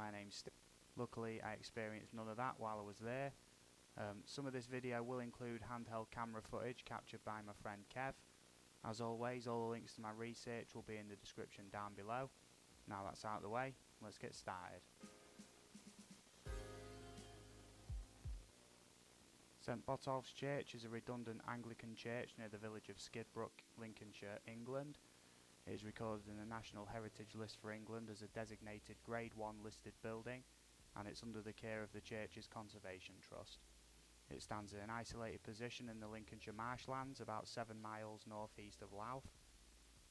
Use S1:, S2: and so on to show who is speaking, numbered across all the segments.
S1: my name's Steve. Luckily I experienced none of that while I was there. Some of this video will include handheld camera footage captured by my friend Kev. As always, all the links to my research will be in the description down below. Now that's out of the way, let's get started. St Botolph's Church is a redundant Anglican church near the village of Skidbrook, Lincolnshire, England. It is recorded in the National Heritage List for England as a designated Grade 1 listed building, and it's under the care of the church's Conservation Trust. It stands in an isolated position in the Lincolnshire marshlands, about 7 miles northeast of Louth.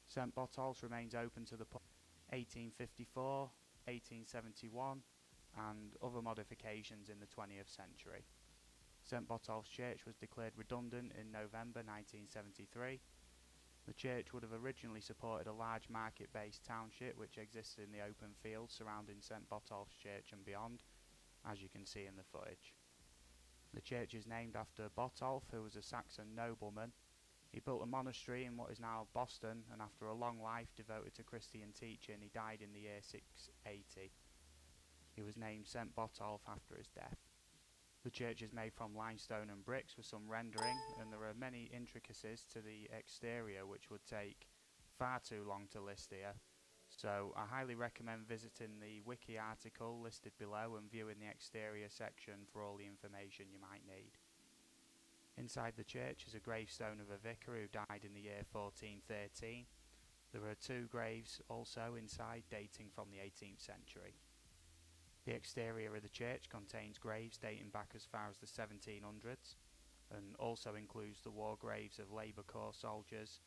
S1: St Botolph's remains open to the public 1854, 1871 and other modifications in the 20th century. St Botolph's Church was declared redundant in November 1973. The church would have originally supported a large market-based township which existed in the open fields surrounding St Botolph's Church and beyond, as you can see in the footage. The church is named after Botolph, who was a Saxon nobleman. He built a monastery in what is now Boston, and after a long life devoted to Christian teaching, he died in the year 680. He was named St Botolph after his death. The church is made from limestone and bricks with some rendering, and there are many intricacies to the exterior which would take far too long to list here. So I highly recommend visiting the wiki article listed below and viewing the exterior section for all the information you might need. Inside the church is a gravestone of a vicar who died in the year 1413. There are 2 graves also inside dating from the 18th century. The exterior of the church contains graves dating back as far as the 1700s and also includes the war graves of Labour Corps soldiers,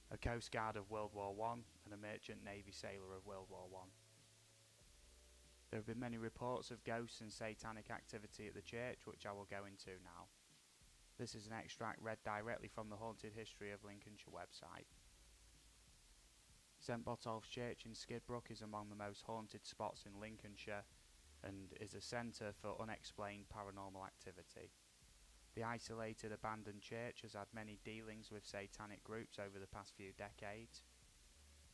S1: a Coast Guard of World War I and a Merchant Navy sailor of World War I. There have been many reports of ghosts and satanic activity at the church, which I will go into now. This is an extract read directly from the Haunted History of Lincolnshire website. St Botolph's Church in Skidbrook is among the most haunted spots in Lincolnshire and is a centre for unexplained paranormal activity. The isolated abandoned church has had many dealings with satanic groups over the past few decades.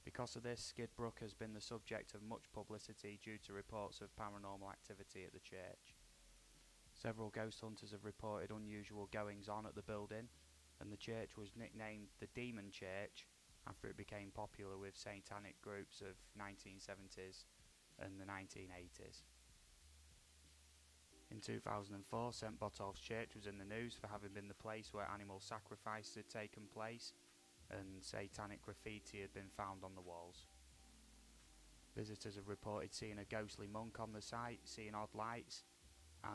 S1: Because of this, Skidbrook has been the subject of much publicity due to reports of paranormal activity at the church. Several ghost hunters have reported unusual goings-on at the building, and the church was nicknamed the Demon Church after it became popular with satanic groups of 1970s and the 1980s. In 2004, St Botolph's Church was in the news for having been the place where animal sacrifices had taken place, and satanic graffiti had been found on the walls. Visitors have reported seeing a ghostly monk on the site, seeing odd lights,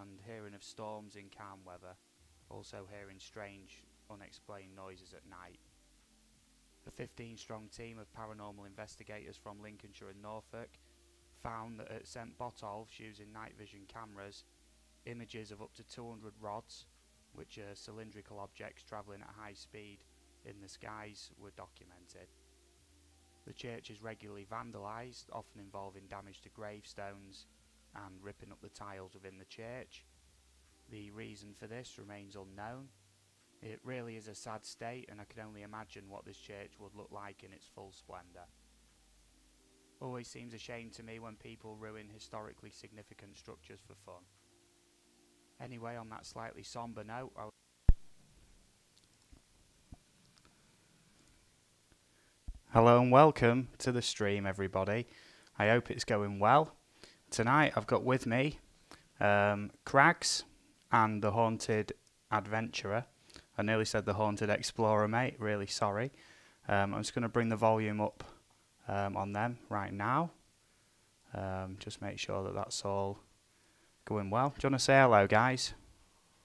S1: and hearing of storms in calm weather, also hearing strange, unexplained noises at night. A 15-strong team of paranormal investigators from Lincolnshire and Norfolk found that at St Botolph's, using night vision cameras, images of up to 200 rods, which are cylindrical objects travelling at high speed in the skies, were documented. The church is regularly vandalised, often involving damage to gravestones and ripping up the tiles within the church. The reason for this remains unknown. It really is a sad state, and I can only imagine what this church would look like in its full splendour. Always seems a shame to me when people ruin historically significant structures for fun. Anyway, on that slightly sombre note, hello and welcome to the stream, everybody. I hope it's going well. Tonight I've got with me Kraggs and the Haunted Adventurer. I nearly said the Haunted Explorer, mate. Really sorry. I'm just going to bring the volume up on them right now. Just make sure that that's all going well. Do you want to say hello, guys?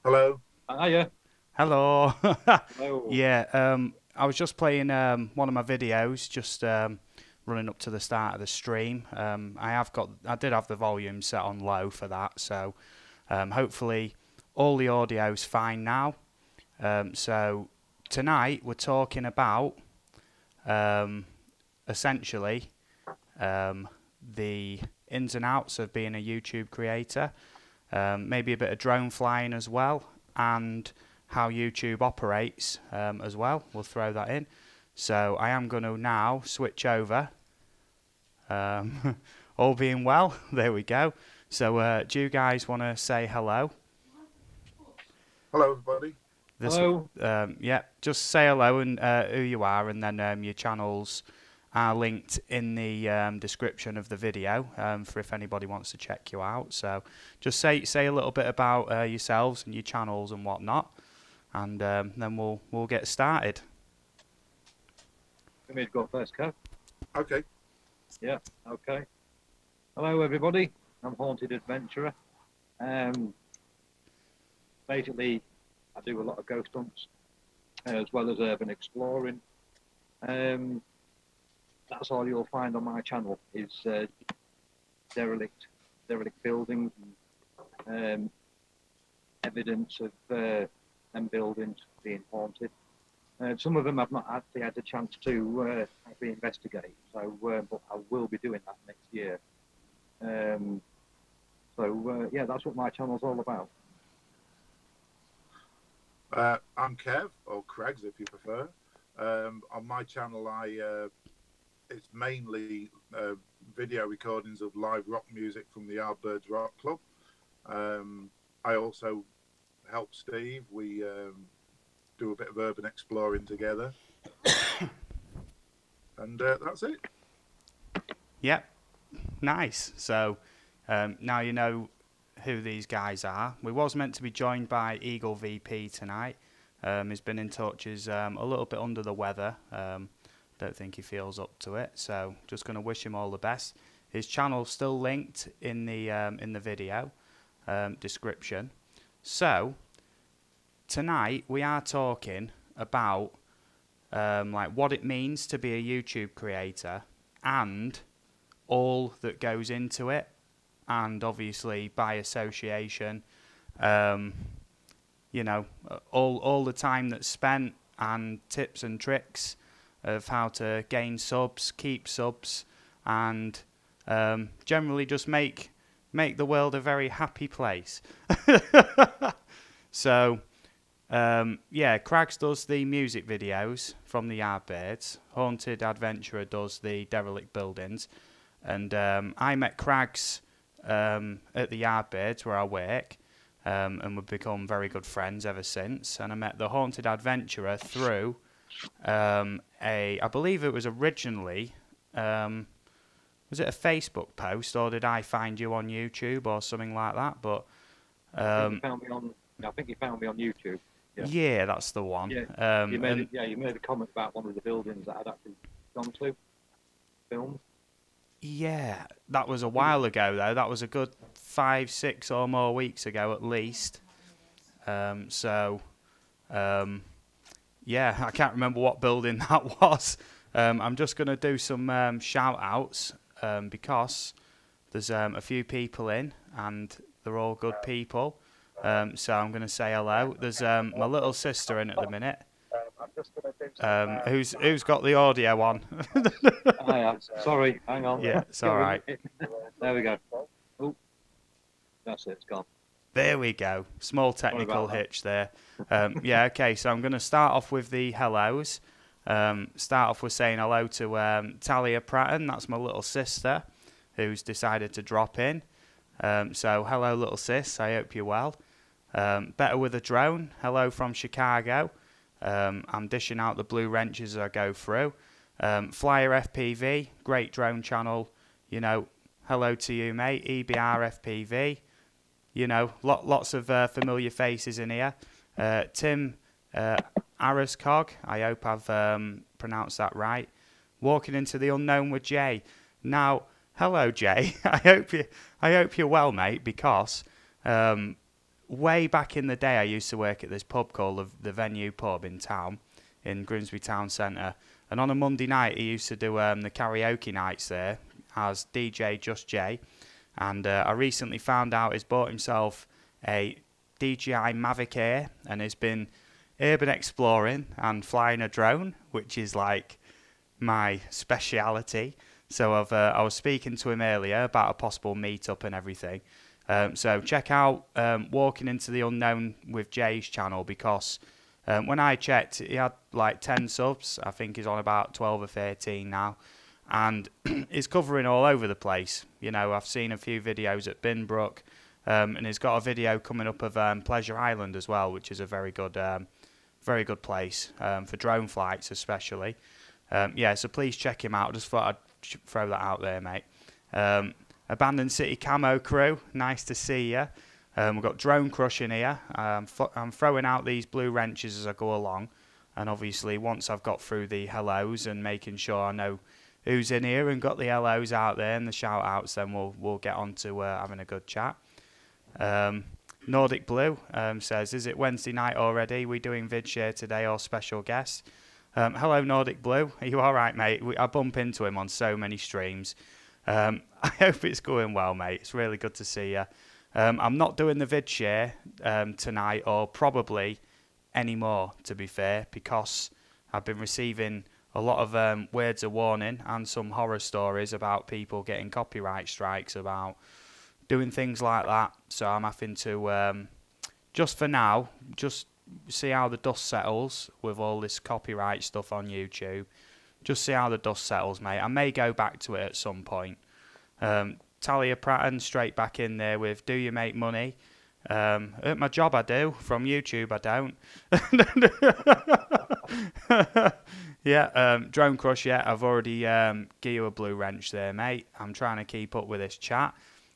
S2: Hello.
S3: Hiya.
S1: Hello.
S3: Hello.
S1: Yeah, I was just playing one of my videos, just running up to the start of the stream. I did have the volume set on low for that, so hopefully all the audio's fine now. So tonight we're talking about essentially the ins and outs of being a YouTube creator, maybe a bit of drone flying as well, and how YouTube operates as well. We'll throw that in. So I am going to now switch over, all being well, there we go, So do you guys want to say hello?
S2: Hello, everybody.
S3: Hello.
S1: Yeah, just say hello and who you are, and then your channels are linked in the description of the video for if anybody wants to check you out. So just say a little bit about yourselves and your channels and whatnot, and then we'll get started.
S3: Let me go first, Kev.
S2: Okay.
S3: Yeah, okay. Hello, everybody. I'm Haunted Adventurer. Basically, I do a lot of ghost hunts as well as urban exploring. That's all you'll find on my channel is derelict buildings and evidence of them buildings being haunted. Some of them I've not actually had the chance to actually investigate, so but I will be doing that next year. Yeah, that's what my channel's all about.
S2: I'm Kev, or Kraggs if you prefer. On my channel, it's mainly video recordings of live rock music from the Yardbirds Rock Club. I also help Steve. We do a bit of urban exploring together. And that's it.
S1: Yep, nice. So now you know who these guys are. We was meant to be joined by Eaglevp tonight. He's been in touch. He's a little bit under the weather. Don't think he feels up to it. So just going to wish him all the best. His channel's still linked in the video description. So tonight we are talking about like what it means to be a YouTube creator and all that goes into it, and obviously by association, you know, all the time that's spent and tips and tricks of how to gain subs, keep subs, and generally just make the world a very happy place. So yeah, Kraggs does the music videos from the Yardbirds. Haunted Adventurer does the derelict buildings. And I met Kraggs at the Yardbirds where I work, and we've become very good friends ever since. And I met the Haunted Adventurer through I believe it was originally, was it a Facebook post, or did I find you on YouTube or something like that? But
S3: I think you found me on YouTube.
S1: Yeah, that's the one.
S3: Yeah, you made a comment about one of the buildings that I'd actually gone to, filmed.
S1: Yeah, that was a while ago though. That was a good 5, 6 or more weeks ago at least. Yeah, I can't remember what building that was. I'm just going to do some shout outs because there's a few people in and they're all good people. So I'm going to say hello. There's my little sister in at the minute. Who's got the audio on?
S3: Sorry, hang on.
S1: Yeah, it's all right.
S3: There we go. Oh, that's it. It's gone.
S1: There we go. Small technical hitch there. Yeah, okay. So I'm going to start off with the hellos. Start off with saying hello to Talia Pratton. That's my little sister who's decided to drop in. So hello, little sis. I hope you're well. Better with a drone. Hello from Chicago. I'm dishing out the blue wrenches as I go through. Flyer FPV, great drone channel. You know, hello to you, mate. EBR FPV. You know, lots of familiar faces in here. Tim Araskog. I hope I've pronounced that right. Walking into the unknown with Jay. Now, hello, Jay. I hope you're well, mate. Because way back in the day, I used to work at this pub called the Venue Pub in town, in Grimsby Town Centre. And on a Monday night, he used to do the karaoke nights there as DJ Just Jay. And I recently found out he's bought himself a DJI Mavic Air and has been urban exploring and flying a drone, which is like my speciality. So I was speaking to him earlier about a possible meet-up and everything. So check out Walking into the Unknown with Jay's channel, because when I checked, he had like 10 subs. I think he's on about 12 or 13 now. and it's covering all over the place. You know, I've seen a few videos at Binbrook, and he's got a video coming up of Pleasure Island as well, which is a very good place for drone flights especially. Yeah, so please check him out. Just thought I'd throw that out there, mate. Abandoned City Camo Crew, nice to see you. We've got Drone Crush in here. I'm throwing out these blue wrenches as I go along, and obviously once I've got through the hellos and making sure I know who's in here and got the hellos out there and the shout outs, then we'll get on to having a good chat. Nordic Blue says, is it Wednesday night already? We doing vid share today or special guest? Hello Nordic Blue, are you alright, mate? I bump into him on so many streams. I hope it's going well, mate. It's really good to see you. I'm not doing the vid share tonight, or probably anymore, to be fair, because I've been receiving a lot of words of warning and some horror stories about people getting copyright strikes about doing things like that. So I'm having to, just for now, just see how the dust settles with all this copyright stuff on YouTube. Just see how the dust settles, mate. I may go back to it at some point. Talia Pratton straight back in there with, do you make money? At my job I do, from YouTube I don't. Yeah, Drone Crush, yeah, I've already give you a blue wrench there, mate. I'm trying to keep up with this chat.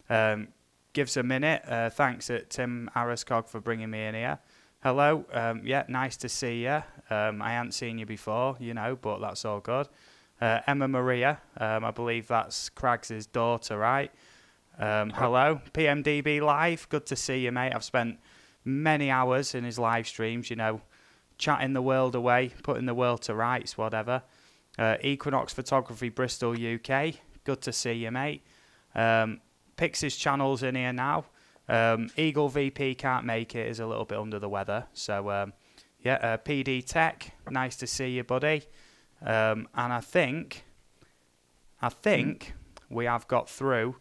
S1: Give us a minute. Thanks at Tim Arascog for bringing me in here. Hello, yeah, nice to see you. I hadn't seen you before, you know, but that's all good. Emma Maria, I believe that's Kraggs' daughter, right? Hello, PMDB Live, good to see you, mate. I've spent many hours in his live streams, you know, chatting the world away, putting the world to rights, whatever. Equinox Photography Bristol UK, good to see you, mate. Pixie's channel's in here now. Eaglevp can't make it, is a little bit under the weather. So, yeah, PD Tech, nice to see you, buddy. And I think we have got through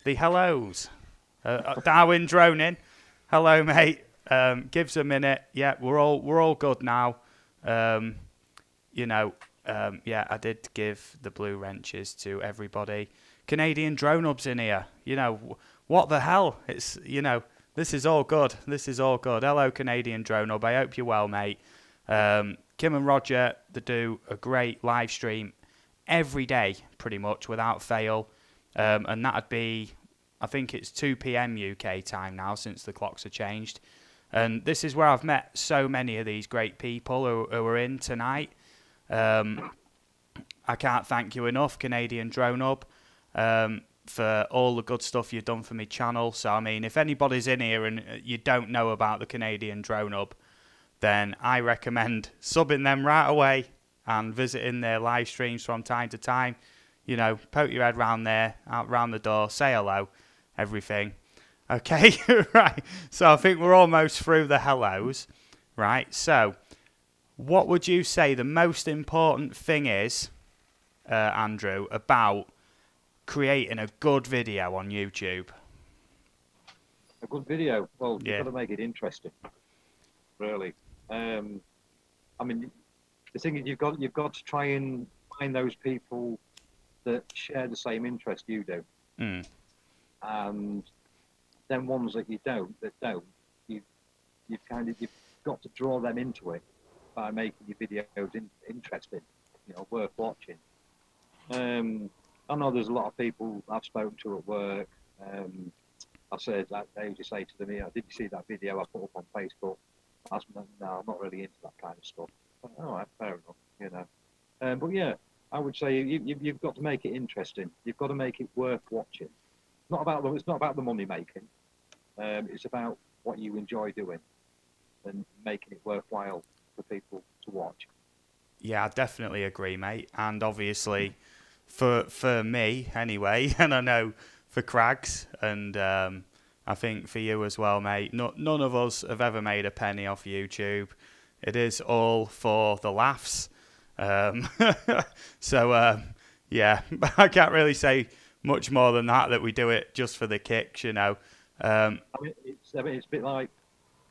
S1: the hellos. Darwin droning. Hello, mate. Give us a minute. Yeah, we're all good now. You know, yeah, I did give the blue wrenches to everybody. Canadian Drone Hub's in here. You know, what the hell? It's, you know, this is all good. This is all good. Hello, Canadian Drone Hub. I hope you're well, mate. Kim and Roger, they do a great live stream every day, pretty much, without fail. And that'd be, I think it's 2 p.m. UK time now, since the clocks are changed. And this is where I've met so many of these great people who are in tonight. I can't thank you enough, Canadian Drone Hub, for all the good stuff you've done for my channel. So, I mean, if anybody's in here and you don't know about the Canadian Drone Hub, then I recommend subbing them right away and visiting their live streams from time to time. You know, poke your head round there, out round the door, say hello, everything. Okay, right. So I think we're almost through the hellos, right? So what would you say the most important thing is, Andrew, about creating a good video on YouTube?
S3: A good video? Well,
S1: yeah,
S3: you've got to make it interesting, really. I mean, the thing is, you've got to try and find those people that share the same interest you do, and then ones that you've got to draw them into it by making your videos interesting, you know, worth watching. I know there's a lot of people I've spoken to at work. I said that they just say to them, "Did you see that video I put up on Facebook?" No, I'm not really into that kind of stuff. All right, fair enough, you know. But yeah, I would say you've got to make it interesting. You've got to make it worth watching. It's not about the money making. It's about what you enjoy doing and making it worthwhile for people to watch.
S1: Yeah, I definitely agree, mate. And obviously, for me anyway, and I know for Kraggs, and I think for you as well, mate, none of us have ever made a penny off YouTube. It is all for the laughs. So, yeah, I can't really say much more than that we do it just for the kicks, you know.
S3: I mean, it's a bit like,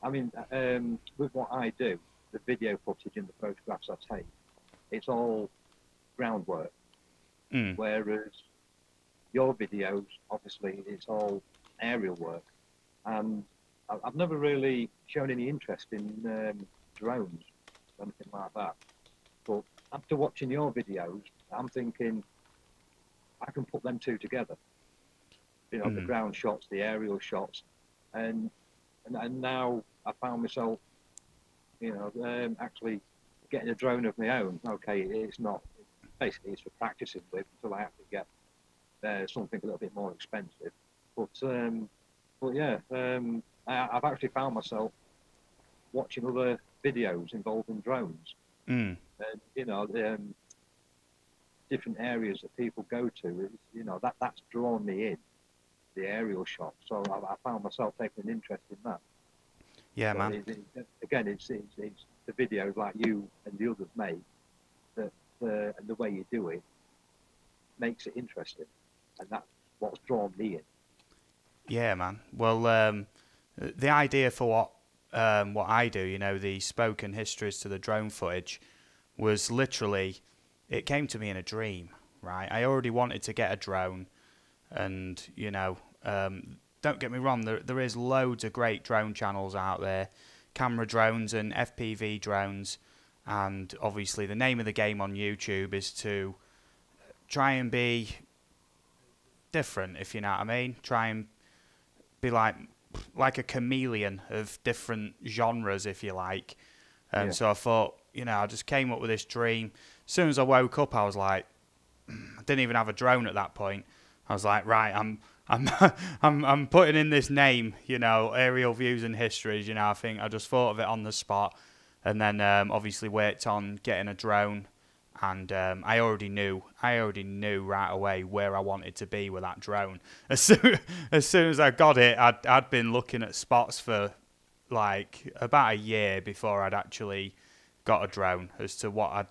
S3: with what I do, the video footage and the photographs I take, it's all groundwork. whereas your videos, obviously, it's all aerial work, and I've never really shown any interest in drones or anything like that. But after watching your videos, I'm thinking I can put them two together. You know, the ground shots, the aerial shots, and now I found myself, you know, actually getting a drone of my own. Okay, it's not, basically it's for practicing with until I actually get something a little bit more expensive. But yeah, I've actually found myself watching other videos involving drones, and you know, different areas that people go to. You know, that's drawn me in, the aerial shot. So I found myself taking an interest in that.
S1: Yeah,
S3: so
S1: man.
S3: Again, it's the videos like you and the others make that, and the way you do it makes it interesting, and that's what's drawn me in.
S1: Yeah, man. Well, the idea for what I do, you know, the spoken histories to the drone footage, was literally, it came to me in a dream, right? I already wanted to get a drone, and, you know, don't get me wrong, there is loads of great drone channels out there, camera drones and FPV drones, and obviously the name of the game on YouTube is to try and be different, if you know what I mean. Try and be like a chameleon of different genres, if you like. And so I thought, you know, I just came up with this dream. As soon as I woke up, I was like, I didn't even have a drone at that point. I was like, right, I'm putting in this name, you know, Aerial Views and Histories. You know, I think I just thought of it on the spot, and then obviously worked on getting a drone. And I already knew right away where I wanted to be with that drone. As soon as I got it, I'd been looking at spots for like about a year before I'd actually got a drone as to what I'd,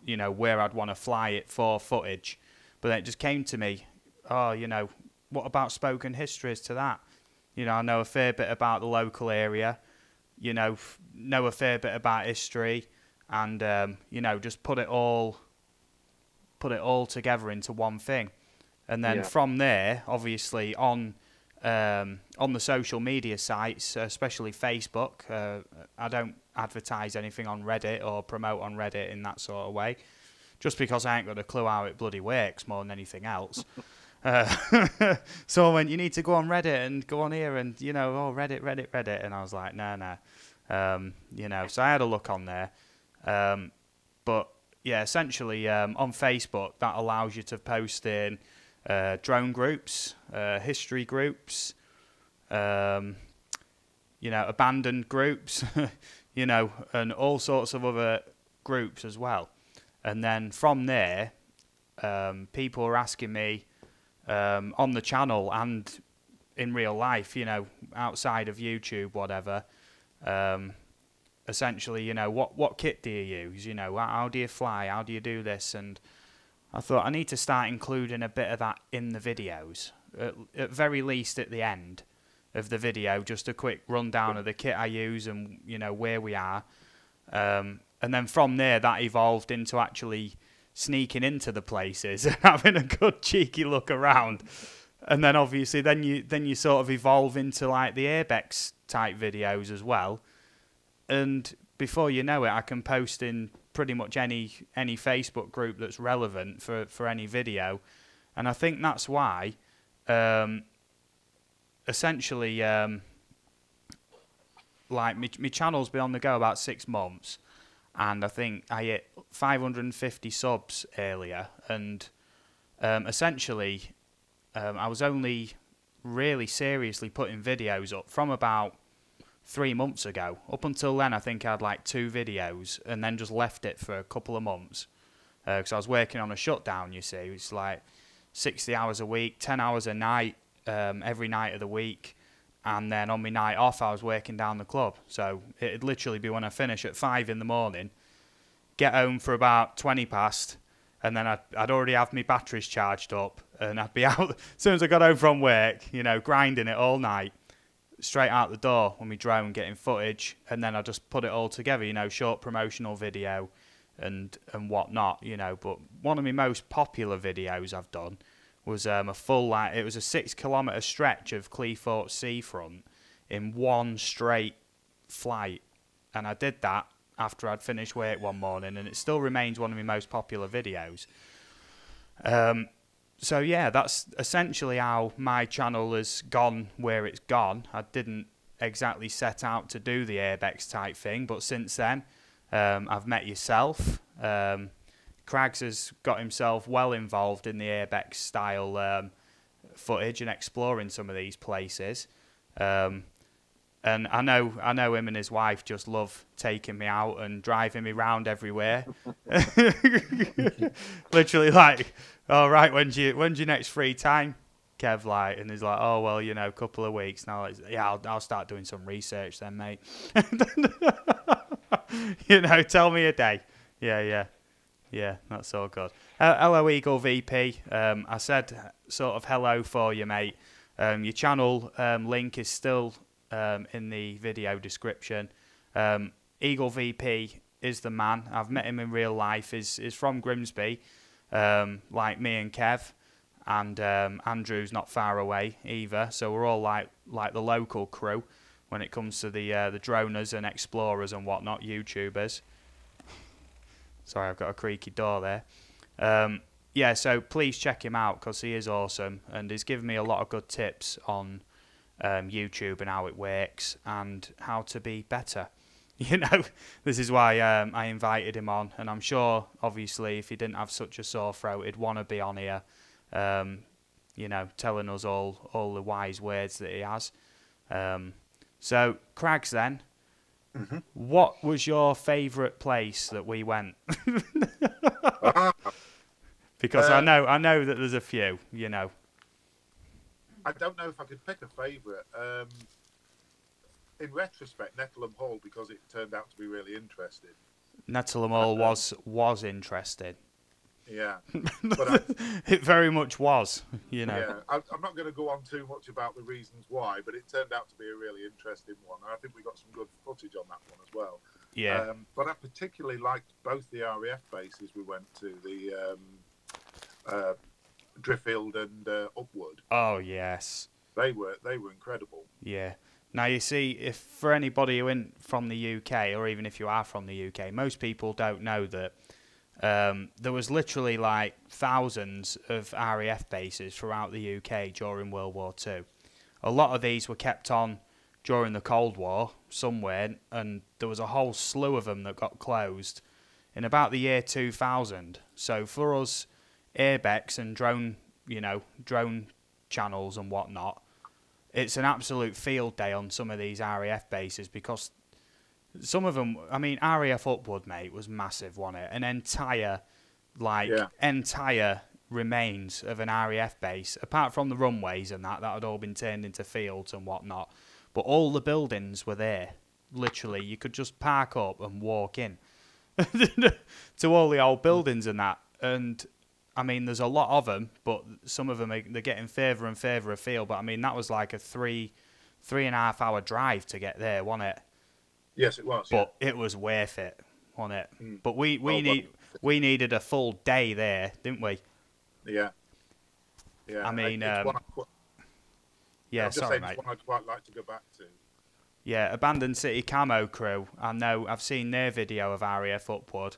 S1: you know, where I'd want to fly it for footage. But then it just came to me, oh, you know, what about spoken histories to that? You know, I know a fair bit about the local area, you know a fair bit about history. And you know, just put it all together into one thing, and then from there, obviously on the social media sites, especially Facebook, I don't advertise anything on Reddit or promote on Reddit in that sort of way, just because I ain't got a clue how it bloody works more than anything else. So I went, you need to go on Reddit and go on here and, you know, oh, Reddit, and I was like, no. You know, so I had a look on there. But yeah, essentially on Facebook, that allows you to post in drone groups, history groups, you know, abandoned groups, you know, and all sorts of other groups as well. And then from there, people are asking me on the channel and in real life, you know, outside of YouTube, whatever, essentially, you know, what kit do you use? You know, how do you fly? How do you do this? And I thought I need to start including a bit of that in the videos, at very least at the end of the video, just a quick rundown of the kit I use and, you know, where we are. And then from there, that evolved into actually sneaking into the places and having a good cheeky look around. And then obviously, then you sort of evolve into like the Airbex type videos as well. And before you know it, I can post in pretty much any Facebook group that's relevant for any video. And I think that's why, essentially, like my channel's been on the go about 6 months. And I think I hit 550 subs earlier. And essentially, I was only really seriously putting videos up from about 3 months ago. Up until then, I think I had like 2 videos and then just left it for a couple of months. Because I was working on a shutdown, you see. It's like 60 hours a week, 10 hours a night, every night of the week. And then on my night off, I was working down the club. So it'd literally be when I finish at 5 in the morning, get home for about 20 past, and then I'd already have my batteries charged up, and I'd be out, as soon as I got home from work, you know, grinding it all night, straight out the door with my drone, getting footage, and then I just put it all together, you know, short promotional video, and whatnot, you know. But one of my most popular videos I've done was a full, like, it was a 6 kilometre stretch of Cleethorpes seafront in one straight flight, and I did that after I'd finished work one morning, and it still remains one of my most popular videos. So yeah, that's essentially how my channel has gone where it's gone. I didn't exactly set out to do the Airbex type thing, but since then I've met yourself. Kraggs has got himself well involved in the Airbex style footage and exploring some of these places. And I know him and his wife just love taking me out and driving me around everywhere. Literally, like, all right, when's your next free time, Kev? Like, and he's like, oh well, you know, a couple of weeks now. Like, yeah, I'll start doing some research then, mate. You know, tell me a day. Yeah, that's all good. Hello, Eaglevp. I said sort of hello for you, mate. Your channel link is still in the video description. Eaglevp is the man. I've met him in real life. He's from Grimsby, like me and Kev, and Andrew's not far away either. So we're all like the local crew when it comes to the droners and explorers and whatnot, YouTubers. Sorry, I've got a creaky door there. Yeah, so please check him out because he is awesome, and he's given me a lot of good tips on YouTube and how it works and how to be better. You know, this is why I invited him on, and I'm sure, obviously, if he didn't have such a sore throat, he'd want to be on here, you know, telling us all the wise words that he has. So, Kraggs, then, what was your favourite place that we went? Because I know that there's a few, you know.
S2: I don't know if I could pick a favourite. In retrospect, Nettleham Hall, because it turned out to be really interesting.
S1: Nettleham Hall was interesting.
S2: Yeah, but
S1: it very much was. You know.
S2: Yeah, I'm not going to go on too much about the reasons why, but it turned out to be a really interesting one. And I think we got some good footage on that one as well.
S1: Yeah.
S2: But I particularly liked both the RAF bases we went to, the Driffield and Upwood.
S1: Oh yes.
S2: They were incredible.
S1: Yeah. Now you see, if for anybody who isn't from the UK, or even if you are from the UK, most people don't know that there was literally like thousands of RAF bases throughout the UK during World War II. A lot of these were kept on during the Cold War somewhere, and there was a whole slew of them that got closed in about the year 2000. So for us, Airbex and drone channels and whatnot, it's an absolute field day on some of these RAF bases, because some of them, I mean, RAF Upwood, mate, was massive, wasn't it? An entire remains of an RAF base, apart from the runways and that had all been turned into fields and whatnot. But all the buildings were there. Literally, you could just park up and walk in to all the old buildings and that. And I mean, there's a lot of them, but some of them they're getting further and further afield. But I mean, that was like a 3.5 hour drive to get there, wasn't it?
S2: Yes, it was.
S1: But it was worth it, wasn't it? But we needed a full day there, didn't we?
S2: Yeah.
S1: I mean,
S2: yeah,
S1: sorry, mate.
S2: It's one I'd quite like to go back to.
S1: Yeah, Abandoned City Camo Crew. I know, I've seen their video of RAF Upwood,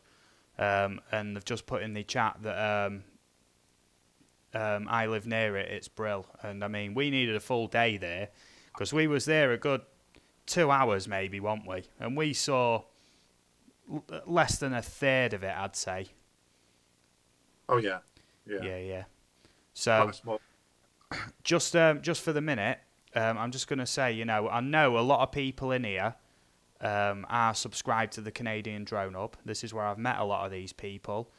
S1: and they've just put in the chat that I live near it. It's brill. And I mean, we needed a full day there, because we was there a good 2 hours maybe, weren't we? And we saw less than a third of it, I'd say.
S2: Oh yeah.
S1: So just for the minute, I'm just going to say, you know, I know a lot of people in here are subscribed to the Canadian Drone Hub. This is where I've met a lot of these people.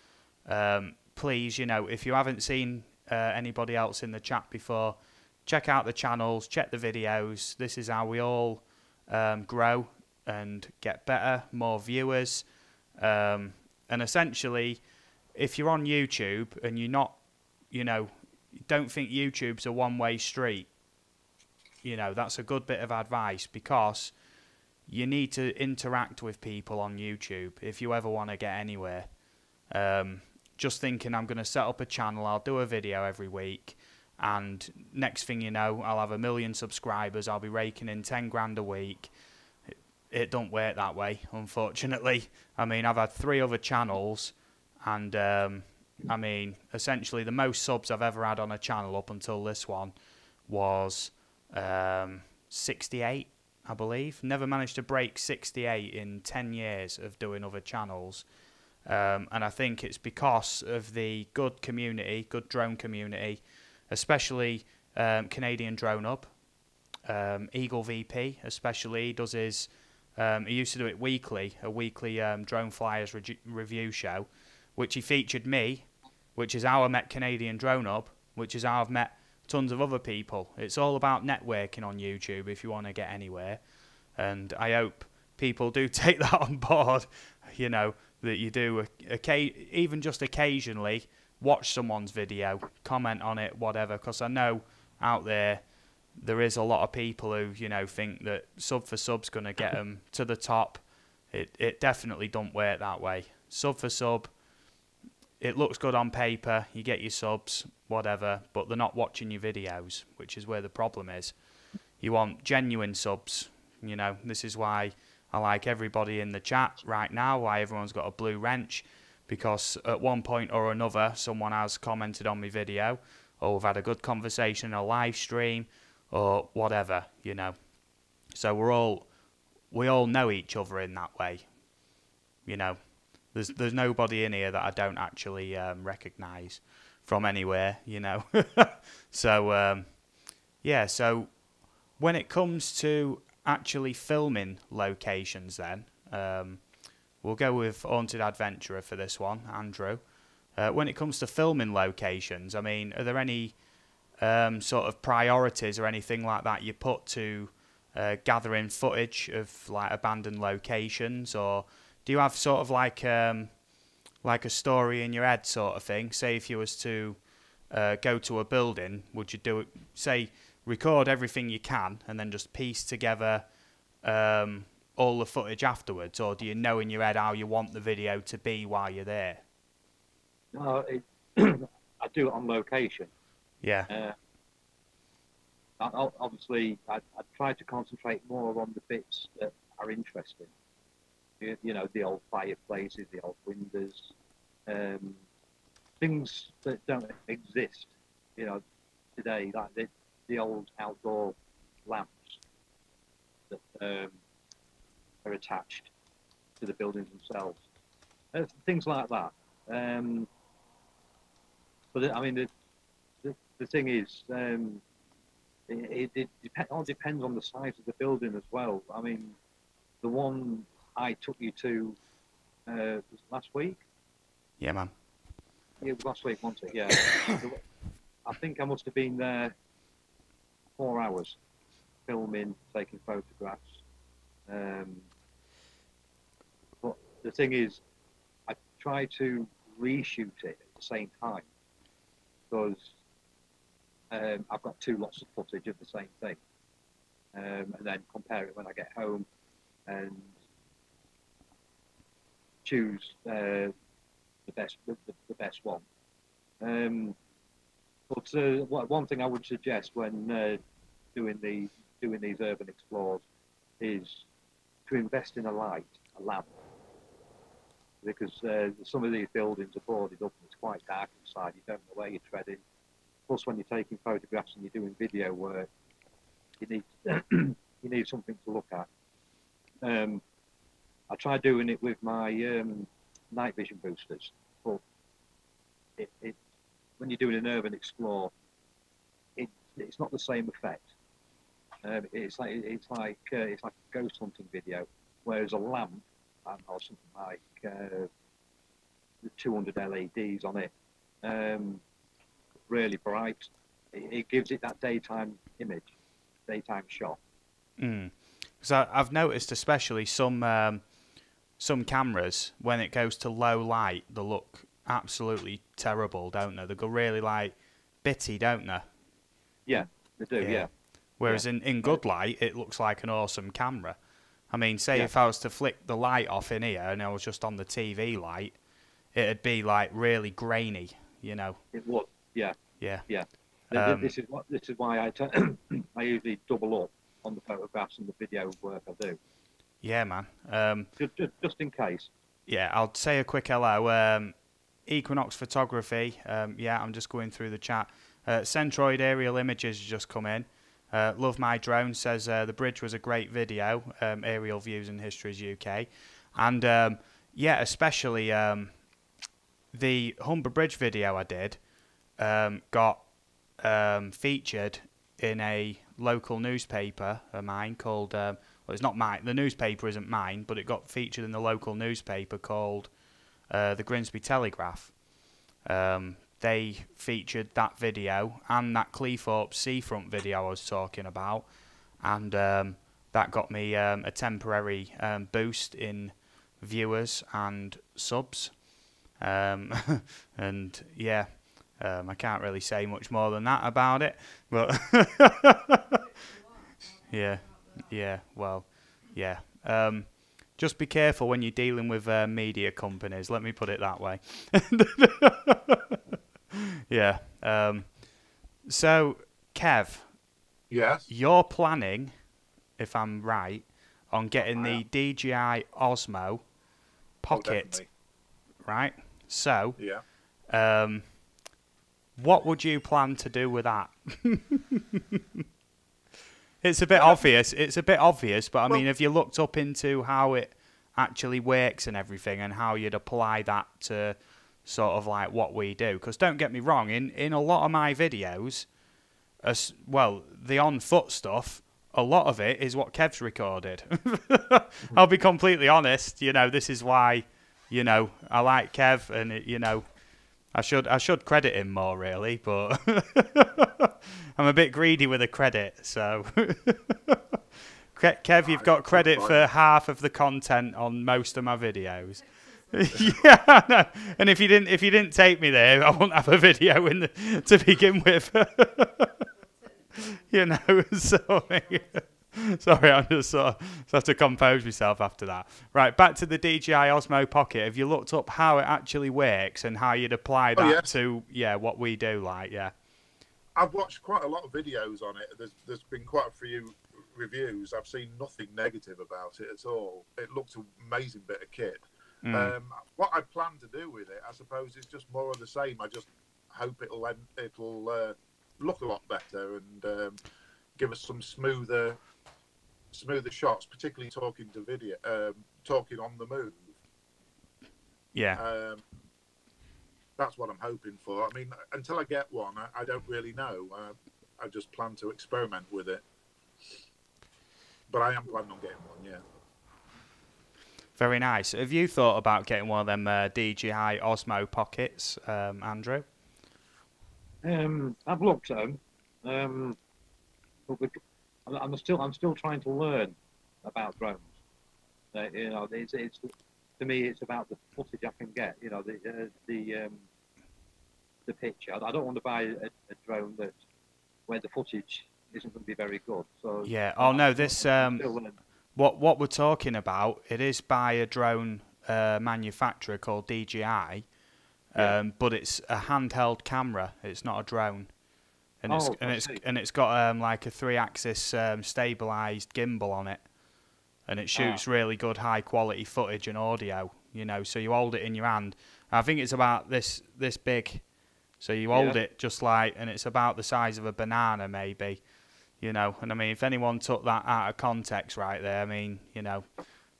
S1: Please, you know, if you haven't seen anybody else in the chat before, check out the channels, check the videos. This is how we all grow and get better, more viewers. And essentially, if you're on YouTube and you're not, you know, don't think YouTube's a one-way street, you know, that's a good bit of advice, because you need to interact with people on YouTube if you ever want to get anywhere. Just thinking I'm going to set up a channel, I'll do a video every week, and next thing you know, I'll have 1 million subscribers, I'll be raking in 10 grand a week. It don't work that way, unfortunately. I mean, I've had 3 other channels, and I mean, essentially the most subs I've ever had on a channel up until this one was 68, I believe. Never managed to break 68 in 10 years of doing other channels. And I think it's because of the good community, good drone community, especially Canadian Drone Hub, Eaglevp especially, does his, he used to do it weekly, a weekly drone flyers review show, which he featured me, which is how I met Canadian Drone Hub, which is how I've met tons of other people. It's all about networking on YouTube if you want to get anywhere, and I hope people do take that on board, you know, that you do, even just occasionally, watch someone's video, comment on it, whatever, because I know out there is a lot of people who, you know, think that sub for sub's going to get them to the top. It definitely don't work that way. Sub for sub, it looks good on paper, you get your subs, whatever, but they're not watching your videos, which is where the problem is. You want genuine subs, you know. This is why I like everybody in the chat right now, why everyone's got a blue wrench, because at one point or another someone has commented on my video, or we've had a good conversation in a live stream, or whatever, you know. So we all know each other in that way, you know. There's nobody in here that I don't actually recognise from anywhere, you know. So yeah, so when it comes to actually filming locations, then we'll go with Haunted Adventurer for this one, Andrew. When it comes to filming locations, I mean, are there any sort of priorities or anything like that you put to gathering footage of like abandoned locations, or do you have sort of like a story in your head sort of thing? Say if you was to go to a building, would you do it, say record everything you can and then just piece together all the footage afterwards, or do you know in your head how you want the video to be while you're there?
S3: No, I do it on location.
S1: Yeah.
S3: Obviously, I try to concentrate more on the bits that are interesting. You know, the old fireplaces, the old windows, things that don't exist, you know, today, like the old outdoor lamps that are attached to the buildings themselves, things like that. But I mean, the thing is, it all depends on the size of the building as well. I mean, the one I took you to was last week.
S1: Yeah, man.
S3: Yeah, last week, wasn't it? Yeah. I think I must have been there 4 hours, filming, taking photographs. But the thing is, I try to reshoot it at the same time, because I've got 2 lots of footage of the same thing, and then compare it when I get home and choose the best one. But one thing I would suggest when doing these urban explores is to invest in a lamp, because some of these buildings are boarded up and it's quite dark inside. You don't know where you're treading. Plus, when you're taking photographs and you're doing video work, you need something to look at. I tried doing it with my night vision boosters, but when you're doing an urban explore, it's not the same effect. It's like a ghost hunting video, whereas a lamp, I don't know, something like the 200 LEDs on it, really bright. It gives it that daytime image, daytime shot.
S1: So I've noticed, especially some cameras, when it goes to low light, they look absolutely terrible, don't they? They go really like bitty, don't they?
S3: Yeah, they do. Yeah.
S1: Whereas in good light, it looks like an awesome camera. I mean, say if I was to flick the light off in here and I was just on the TV light, it'd be like really grainy, you know.
S3: It would, yeah.
S1: Yeah.
S3: Yeah. This is why I usually double up on the photographs and the video work I do.
S1: Yeah, man.
S3: Just in case.
S1: Yeah, I'll say a quick hello. Equinox Photography. Yeah, I'm just going through the chat. Centroid Aerial Images has just come in. Love My Drone says the bridge was a great video. Aerial Views and Histories UK. And yeah, especially the Humber Bridge video I did got featured in a local newspaper of mine called, well, it's not mine, the newspaper isn't mine, but it got featured in the local newspaper called the Grimsby Telegraph. They featured that video and that Cleethorpes Seafront video I was talking about, and that got me a temporary boost in viewers and subs. And yeah, I can't really say much more than that about it, but yeah, well, yeah. Just be careful when you're dealing with media companies, let me put it that way. Yeah. So, Kev.
S2: Yes?
S1: You're planning, if I'm right, on getting the DJI Osmo Pocket, right? So,
S2: yeah.
S1: What would you plan to do with that? It's a bit obvious. It's a bit obvious, but I mean, have you looked up into how it actually works and everything, and how you'd apply that to sort of like what we do? Because don't get me wrong, in a lot of my videos, well, the on-foot stuff, a lot of it is what Kev's recorded. I'll be completely honest. You know, this is why, you know, I like Kev, and it, you know, I should credit him more really, but I'm a bit greedy with the credit. So, Kev, you've got credit for half of the content on most of my videos. Yeah, I know. And if you didn't take me there, I wouldn't have a video to begin with. You know, so sorry, I'm just sort of have to compose myself after that. Right, back to the DJI Osmo Pocket. Have you looked up how it actually works and how you'd apply that to what we do? Like, yeah,
S2: I've watched quite a lot of videos on it. There's been quite a few reviews. I've seen nothing negative about it at all. It looks an amazing bit of kit. What I plan to do with it, I suppose, is just more of the same. I just hope it'll look a lot better and give us some smoother shots, particularly talking on the move.
S1: Yeah.
S2: That's what I'm hoping for. I mean, until I get one, I don't really know. I just plan to experiment with it. But I am planning on getting one, yeah.
S1: Very nice. Have you thought about getting one of them DJI Osmo Pockets, Andrew?
S3: I've looked at them, but I'm still trying to learn about drones. You know, it's to me, it's about the footage I can get. You know, the picture. I don't want to buy a drone where the footage isn't going to be very good. So
S1: yeah. Oh no, this what we're talking about, it is by a drone manufacturer called DJI, but it's a handheld camera. It's not a drone, and it's got like a 3-axis stabilized gimbal on it, and it shoots really good high quality footage and audio. You know, so you hold it in your hand. I think it's about this big, so you hold it just like, and it's about the size of a banana maybe. You know, and I mean, if anyone took that out of context right there, I mean, you know,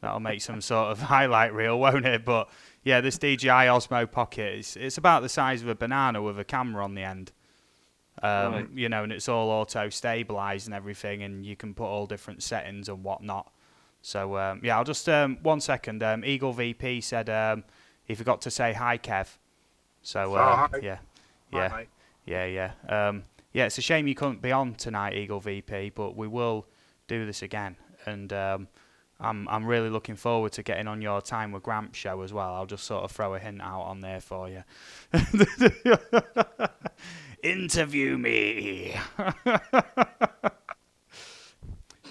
S1: that'll make some sort of highlight reel, won't it? But yeah, this DJI Osmo Pocket, it's about the size of a banana with a camera on the end. Right. You know, and it's all auto-stabilised and everything, and you can put all different settings and whatnot. So, yeah, I'll just, 1 second. Eaglevp said he forgot to say hi, Kev. So,
S2: hi.
S1: Yeah.
S2: Hi,
S1: Yeah. Yeah, it's a shame you couldn't be on tonight, Eaglevp, but we will do this again. And I'm really looking forward to getting on your Time with Gramps show as well. I'll just sort of throw a hint out on there for you. Interview me.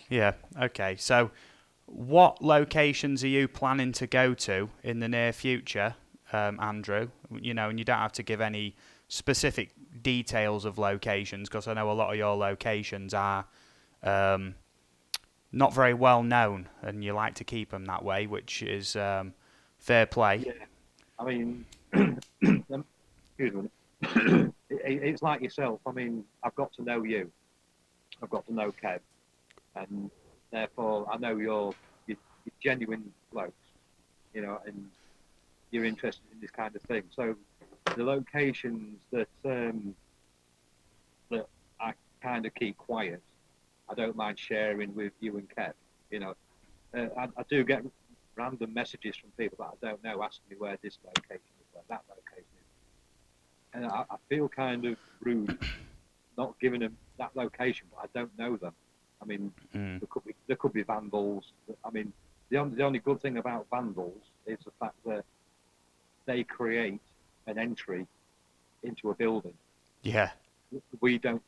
S1: Yeah, okay. So what locations are you planning to go to in the near future, Andrew? You know, and you don't have to give any specific details of locations, because I know a lot of your locations are not very well known, and you like to keep them that way, which is fair play.
S3: Yeah, I mean, excuse me. It's like yourself. I mean, I've got to know you. I've got to know Kev, and therefore I know you're genuine blokes, you know, and you're interested in this kind of thing. So the locations that that I kind of keep quiet, I don't mind sharing with you and Kev. You know, I do get random messages from people that I don't know asking me where this location is, where that location is, and I feel kind of rude not giving them that location, but I don't know them. I mean, there could be vandals. I mean, the only good thing about vandals is the fact that they create an entry into a building.
S1: Yeah.
S3: We don't.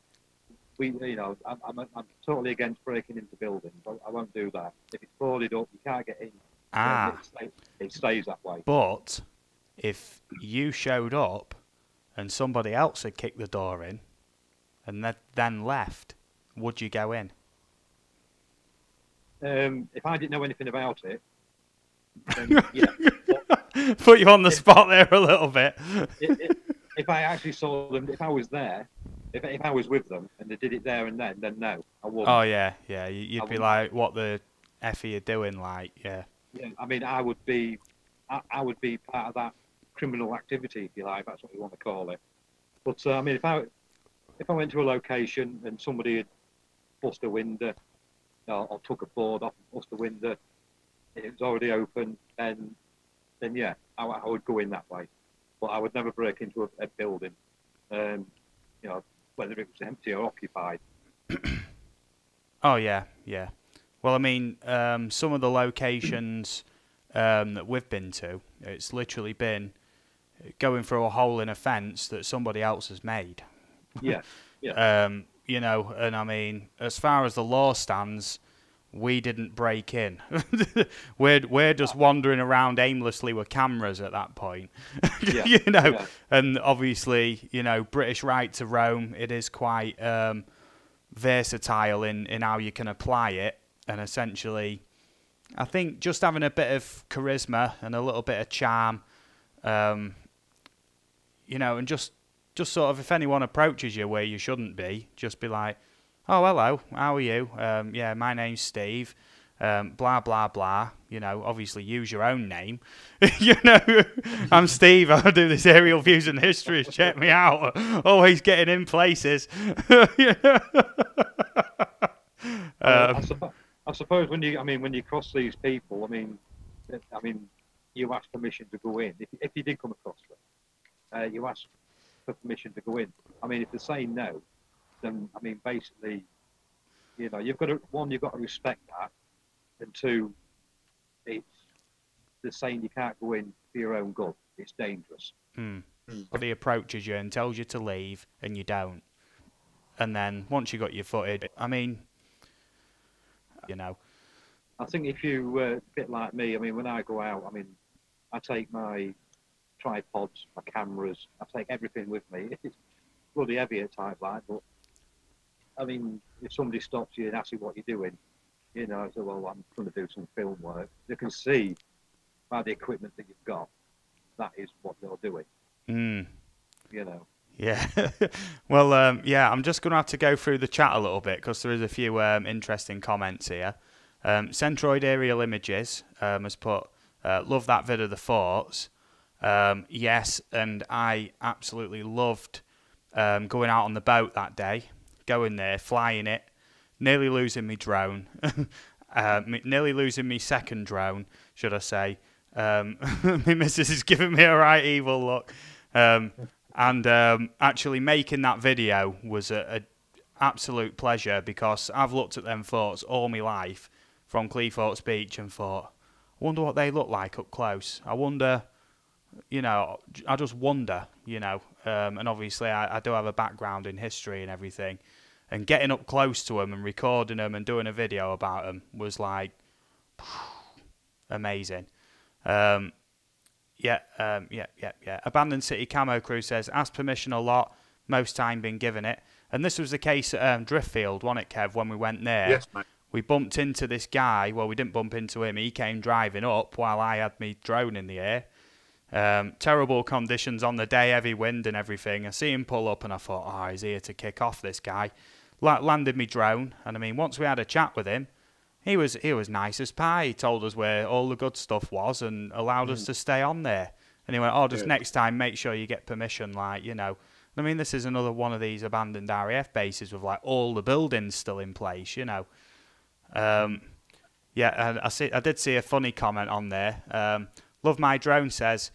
S3: You know, I'm totally against breaking into buildings. I won't do that. If it's boarded up, you can't get in. It stays that way.
S1: But if you showed up and somebody else had kicked the door in and then left, would you go in?
S3: If I didn't know anything about it, then yeah.
S1: Put you on the spot there a little bit.
S3: If I actually saw them, if I was there, if I was with them and they did it there and then no, I wouldn't.
S1: Oh yeah, yeah. You'd be like, "What the f are you doing?" Like, yeah.
S3: Yeah, I mean, I would be part of that criminal activity, if you like. That's what you want to call it. But I mean, if I went to a location and somebody had bust a window, or took a board off and bust a window, and it was already open, then yeah, I would go in that way. But I would never break into a building, you know, whether it was empty or occupied.
S1: Oh yeah, yeah. Well, I mean, some of the locations that we've been to, it's literally been going through a hole in a fence that somebody else has made.
S3: Yeah, yeah.
S1: You know, and I mean, as far as the law stands, we didn't break in. we're just wandering around aimlessly with cameras at that point.
S3: Yeah,
S1: you know,
S3: yeah.
S1: And obviously, you know, British right to roam, it is quite versatile in how you can apply it. And essentially, I think just having a bit of charisma and a little bit of charm, you know, and just sort of, if anyone approaches you where you shouldn't be, just be like, "Oh, hello, how are you? Yeah, my name's Steve. Blah blah blah." You know, obviously use your own name. You know, I'm Steve. I do this aerial views and histories. Check me out. Always getting in places.
S3: I suppose when you cross these people, I mean, you ask permission to go in. If you did come across them, you ask for permission to go in. I mean, if they say no, then I mean, basically, you know, you've got to respect that, and two, they're saying you can't go in for your own good. It's dangerous.
S1: Somebody approaches you and tells you to leave, and you don't. And then once you got your footage, I mean, you know.
S3: I think if you a bit like me, I mean, when I go out, I mean, I take my tripods, my cameras, I take everything with me. It's bloody heavy at times, like, but I mean, if somebody stops you and asks you what you're doing, you know, I say, well, I'm going to do some film work. They can see by the equipment that you've got, that is what you're doing. You know.
S1: Yeah. Well, yeah, I'm just going to have to go through the chat a little bit because there is a few interesting comments here. Centroid Aerial Images has put, love that vid of the forts. Yes, and I absolutely loved going out on the boat that day, going there, flying it, nearly losing my drone, nearly losing my second drone, should I say. My missus is giving me a right evil look. And actually making that video was a absolute pleasure because I've looked at them forts all my life from Cleethorpes Beach and thought, I wonder what they look like up close. I wonder, you know, I just wonder, you know. And obviously I do have a background in history and everything. And getting up close to them and recording them and doing a video about them was like, Amazing. Yeah. Abandoned City Camo Crew says, asked permission a lot, most time been given it. And this was the case at Driftfield, wasn't it, Kev, when we went there?
S2: Yes, mate.
S1: We bumped into this guy. Well, we didn't bump into him. He came driving up while I had me drone in the air. Terrible conditions on the day, heavy wind and everything. I see him pull up and I thought, oh, he's here to kick off, this guy. Landed me drone. And I mean, once we had a chat with him, he was nice as pie. He told us where all the good stuff was and allowed us to stay on there. And he went, oh, just next time, make sure you get permission, like, you know. I mean, this is another one of these abandoned RAF bases with, like, all the buildings still in place, you know. Yeah, and I did see a funny comment on there. Love My Drone says,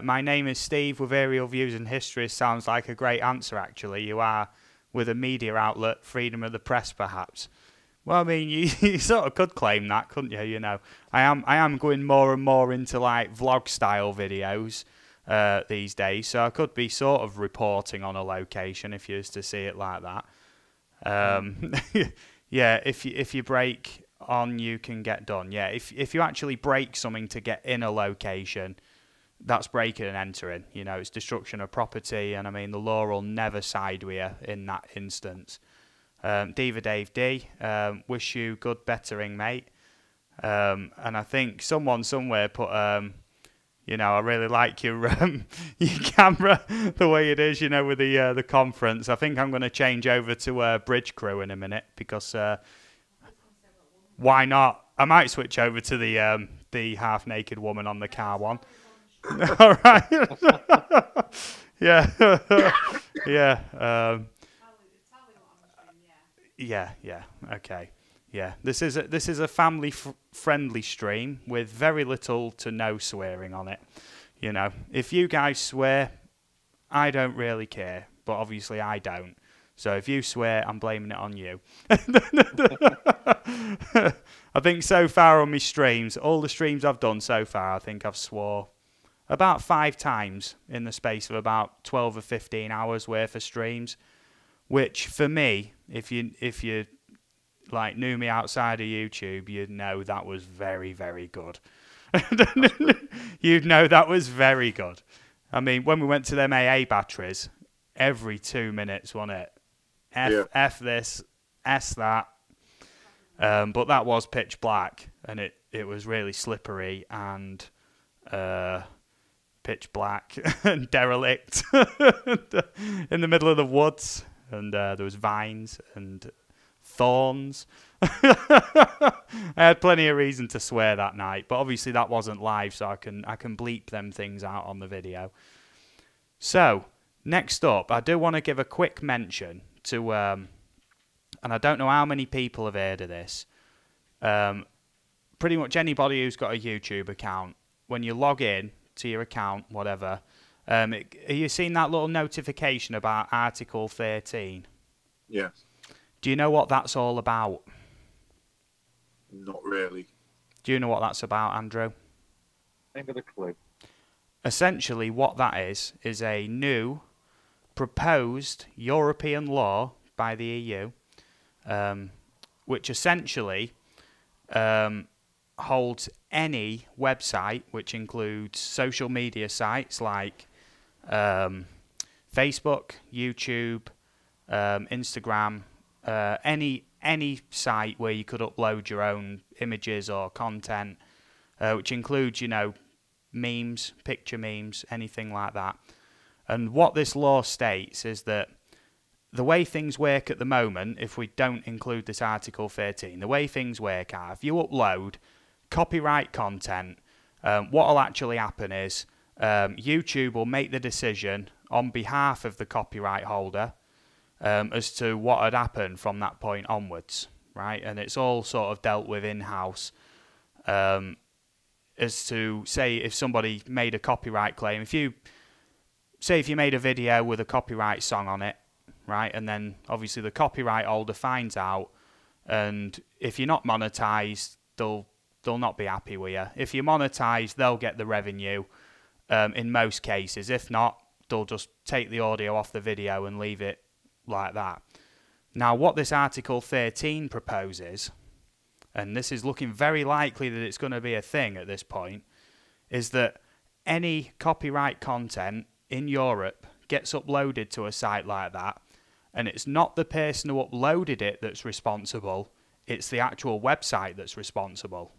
S1: my name is Steve with aerial views and history. Sounds like a great answer, actually. You are with a media outlet, freedom of the press, perhaps. Well, I mean, you sort of could claim that, couldn't you? You know, I am going more and more into like vlog style videos these days, so I could be sort of reporting on a location if you was to see it like that. Yeah, if you break on, you can get done. Yeah, if you actually break something to get in a location, that's breaking and entering. You know, it's destruction of property, and I mean the law will never side with you in that instance. Diva Dave D, wish you good bettering, mate. And I think someone somewhere put, you know, I really like your camera the way it is, you know, with the conference. I think I'm going to change over to Bridge Crew in a minute because why not? I might switch over to the half naked woman on the car one. All right. Yeah. Yeah. Yeah. Okay. Yeah. This is a family friendly stream with very little to no swearing on it. You know, if you guys swear, I don't really care, but obviously I don't. So if you swear, I'm blaming it on you. I think so far on my streams, all the streams I've done so far, I think I've swore about 5 times in the space of about 12 or 15 hours worth of streams, which for me, if you like knew me outside of YouTube, you'd know that was very, very good. You'd know that was very good. I mean, when we went to them AA batteries, every 2 minutes, wasn't it? F this, S that. But that was pitch black, and it was really slippery and pitch black and derelict in the middle of the woods, and there was vines and thorns. I had plenty of reason to swear that night, but obviously that wasn't live, so I can bleep them things out on the video. So next up, I do want to give a quick mention to, and I don't know how many people have heard of this. Pretty much anybody who's got a YouTube account, when you log in to your account, whatever, are you seeing that little notification about Article 13?
S2: Yes.
S1: Do you know what that's all about?
S2: Not really.
S1: Do you know what that's about, Andrew?
S3: I ain't got a clue.
S1: Essentially, what that is a new proposed European law by the EU, which essentially holds any website, which includes social media sites like Facebook, YouTube, Instagram, any site where you could upload your own images or content, which includes, you know, memes, picture memes, anything like that. And what this law states is that the way things work at the moment, if we don't include this Article 13, the way things work are, if you upload copyright content, what will actually happen is YouTube will make the decision on behalf of the copyright holder as to what had happened from that point onwards, right? And it's all sort of dealt with in-house as to, say, if somebody made a copyright claim, if you made a video with a copyright song on it, right, and then obviously the copyright holder finds out, and if you're not monetized, they'll not be happy with you. If you're monetized, they'll get the revenue in most cases. If not, they'll just take the audio off the video and leave it like that. Now, what this Article 13 proposes, and this is looking very likely that it's going to be a thing at this point, is that any copyright content in Europe gets uploaded to a site like that, and it's not the person who uploaded it that's responsible, it's the actual website that's responsible.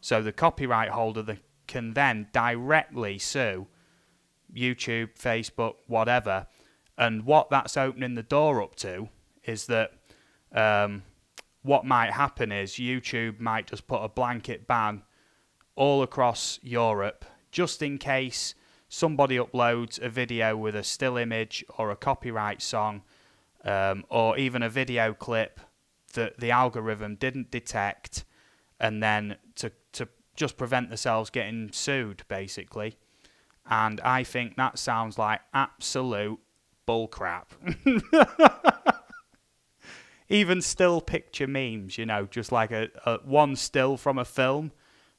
S1: So the copyright holder can then directly sue YouTube, Facebook, whatever, and what that's opening the door up to is that what might happen is YouTube might just put a blanket ban all across Europe, just in case somebody uploads a video with a still image or a copyright song, or even a video clip that the algorithm didn't detect, and then to just prevent themselves getting sued, basically. And I think that sounds like absolute bullcrap. Even still picture memes, you know, just like a one still from a film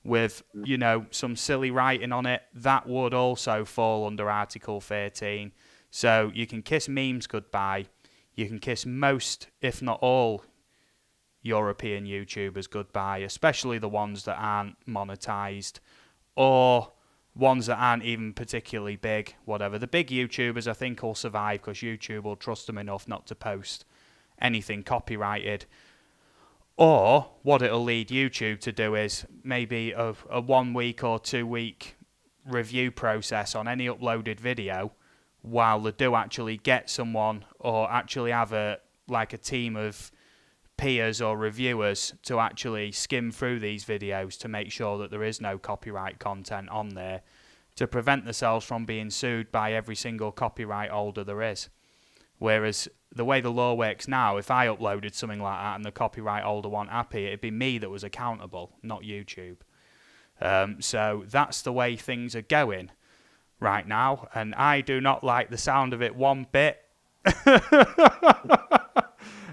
S1: with, you know, some silly writing on it, that would also fall under Article 13. So you can kiss memes goodbye. You can kiss most, if not all, European YouTubers goodbye, especially the ones that aren't monetized or ones that aren't even particularly big, whatever. The big YouTubers, I think, will survive because YouTube will trust them enough not to post anything copyrighted. Or what it'll lead YouTube to do is maybe a 1 week or 2 week review process on any uploaded video while they do actually get someone or actually have a team of peers or reviewers to actually skim through these videos to make sure that there is no copyright content on there, to prevent themselves from being sued by every single copyright holder there is. Whereas the way the law works now, if I uploaded something like that and the copyright holder wasn't happy, it'd be me that was accountable, not YouTube. So that's the way things are going right now, and I do not like the sound of it one bit.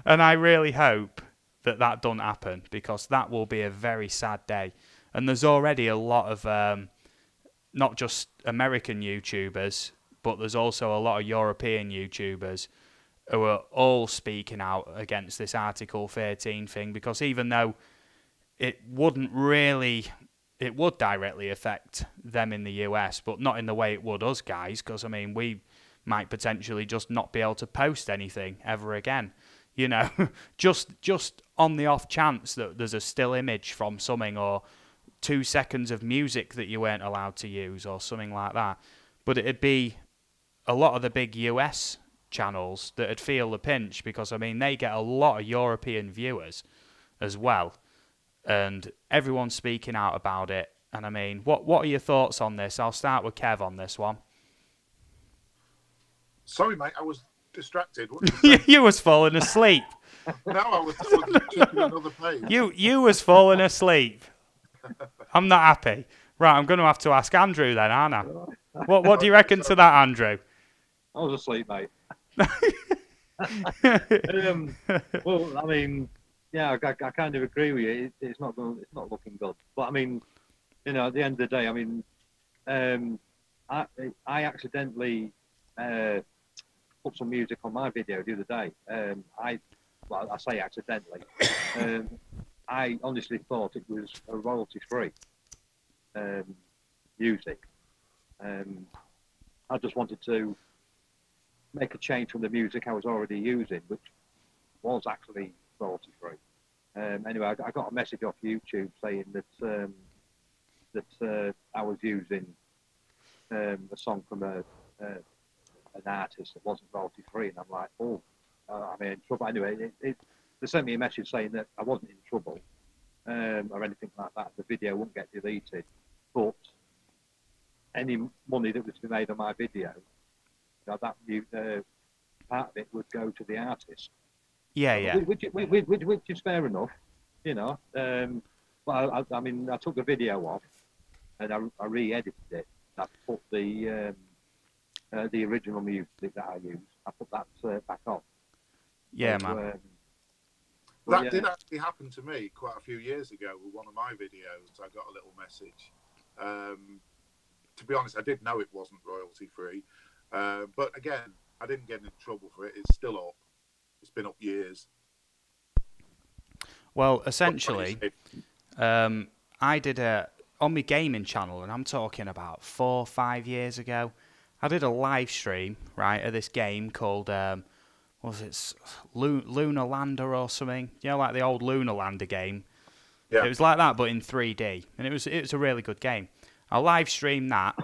S1: And I really hope that that doesn't happen, because that will be a very sad day. And there's already a lot of not just American YouTubers, but there's also a lot of European YouTubers who are all speaking out against this Article 13 thing, because even though it would directly affect them in the US, but not in the way it would us guys, because, I mean, we might potentially just not be able to post anything ever again. You know, just on the off chance that there's a still image from something, or 2 seconds of music that you weren't allowed to use, or something like that. But it'd be a lot of the big US channels that would feel the pinch, because, I mean, they get a lot of European viewers as well, and everyone's speaking out about it. And I mean, what are your thoughts on this? I'll start with Kev on this one.
S2: Sorry, mate, I was distracted. What did you say?
S1: You was falling asleep.
S2: No, I was checking another page.
S1: You was falling asleep. I'm not happy. Right, I'm going to have to ask Andrew then, aren't I? What do you reckon to that, Andrew?
S3: I was asleep, mate. Well, I mean, yeah, I kind of agree with you. It's not looking good. But I mean, you know, at the end of the day, I mean, I accidentally put some music on my video the other day. I say accidentally. I honestly thought it was a royalty-free music. I just wanted to make a change from the music I was already using, which was actually royalty-free. Anyway, I got a message off YouTube saying that I was using a song from an artist that wasn't royalty-free, and I'm like, oh, I'm in trouble. Anyway, they sent me a message saying that I wasn't in trouble or anything like that. The video wouldn't get deleted, but any money that was to be made on my video, that part of it would go to the artist.
S1: Yeah.
S3: Which is fair enough, you know. But I mean, I took the video off and I re-edited it. I put the original music that I used, I put that back on.
S1: Yeah,
S3: so,
S1: man.
S2: That did actually happen to me quite a few years ago with one of my videos. I got a little message. To be honest, I did know it wasn't royalty free, but again, I didn't get into trouble for it. It's still up. It's been up years.
S1: Well, essentially, I did on my gaming channel, and I'm talking about 4 or 5 years ago. I did a live stream, right, of this game called, what was it, Lunar Lander or something? You know, like the old Lunar Lander game.
S2: Yeah.
S1: It was like that, but in 3D, and it was a really good game. I live streamed that,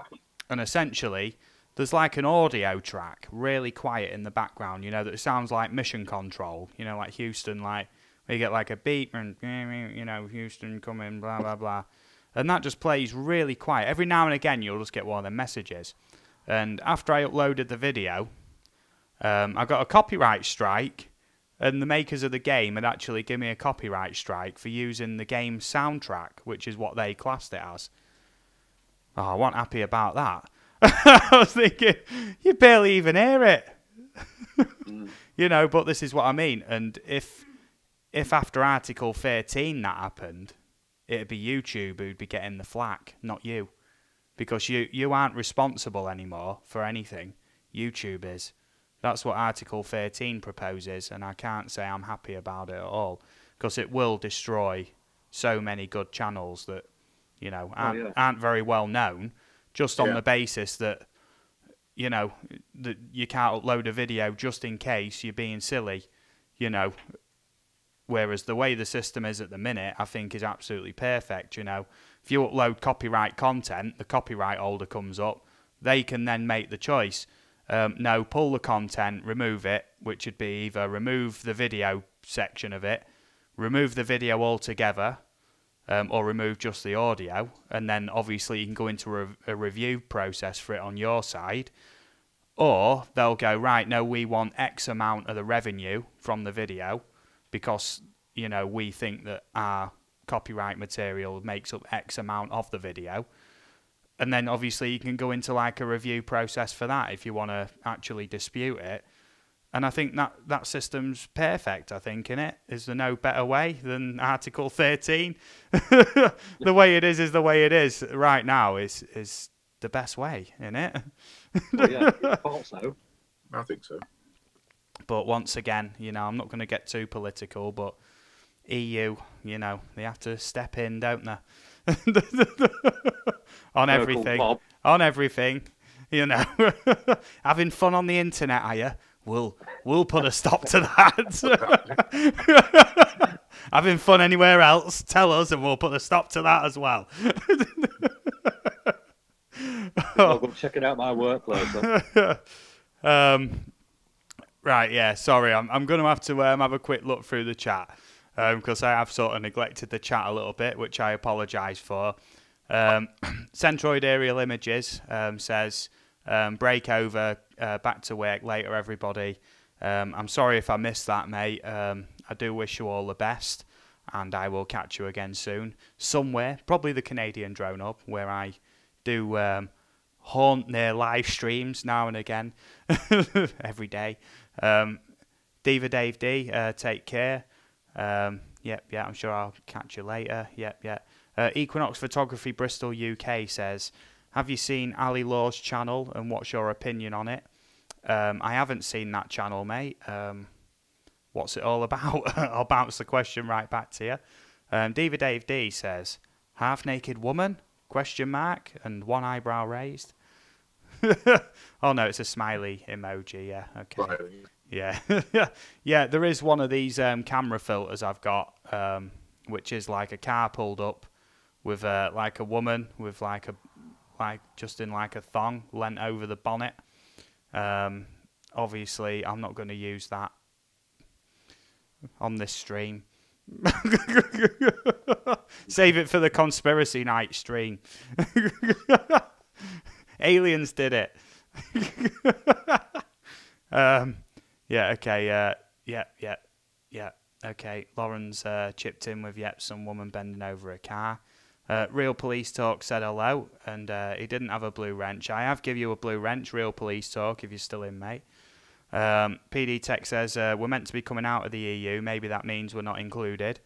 S1: and essentially, there's like an audio track, really quiet in the background, you know, that sounds like mission control, you know, like Houston, like, where you get like a beep, and, you know, Houston coming, blah, blah, blah. And that just plays really quiet. Every now and again, you'll just get one of them messages. And after I uploaded the video, I got a copyright strike, and the makers of the game had actually given me a copyright strike for using the game's soundtrack, which is what they classed it as. Oh, I wasn't happy about that. I was thinking, you barely even hear it. You know, but this is what I mean. And if after Article 13 that happened, it'd be YouTube who'd be getting the flack, not you. Because you aren't responsible anymore for anything. YouTube is. That's what Article 13 proposes, and I can't say I'm happy about it at all. Because it will destroy so many good channels that, you know, aren't very well known, just on the basis that, you know, that you can't upload a video just in case you're being silly, you know. Whereas the way the system is at the minute, I think is absolutely perfect, you know. If you upload copyright content, the copyright holder comes up, they can then make the choice. No, pull the content, remove it, which would be either remove the video section of it, remove the video altogether, or remove just the audio, and then obviously you can go into a review process for it on your side. Or they'll go, right, no, we want X amount of the revenue from the video because, you know, we think that our copyright material makes up X amount of the video. And then obviously you can go into like a review process for that if you want to actually dispute it. And I think that system's perfect, I think, innit? Is there no better way than Article 13? The way it is the way it is right now is the best way, innit?
S3: Well, yeah, I thought so.
S2: I think so.
S1: But once again, you know, I'm not going to get too political, but EU, you know, they have to step in, don't they? On everything. On everything, you know. Having fun on the internet, are you? We'll put a stop to that. Having fun anywhere else, tell us and we'll put a stop to that as well.
S3: I'll go checking out my workload.
S1: Right, yeah, sorry, I'm going to have a quick look through the chat because I have sort of neglected the chat a little bit, which I apologise for. Centroid Aerial Images says, break over, back to work later, everybody. I'm sorry if I missed that, mate. I do wish you all the best, and I will catch you again soon. Somewhere, probably the Canadian Drone Hub, where I do haunt their live streams now and again, every day. Diva Dave D, take care. Yep, I'm sure I'll catch you later. Yep. Equinox Photography Bristol UK says, have you seen Ali Law's channel and what's your opinion on it? I haven't seen that channel, mate. What's it all about? I'll bounce the question right back to you. Diva Dave D says, half-naked woman? Question mark and one eyebrow raised. Oh no, it's a smiley emoji. Yeah, okay.
S2: Right.
S1: Yeah, yeah. There is one of these camera filters I've got, which is like a car pulled up with like a woman with like just in like a thong lent over the bonnet. Obviously, I'm not going to use that on this stream. Save it for the conspiracy night stream. Aliens did it. Yeah, okay, yeah. Okay, Lauren's chipped in with, some woman bending over a car. Real Police Talk said hello, and he didn't have a blue wrench. I have give you a blue wrench, Real Police Talk, if you're still in, mate. PD Tech says, we're meant to be coming out of the EU. Maybe that means we're not included.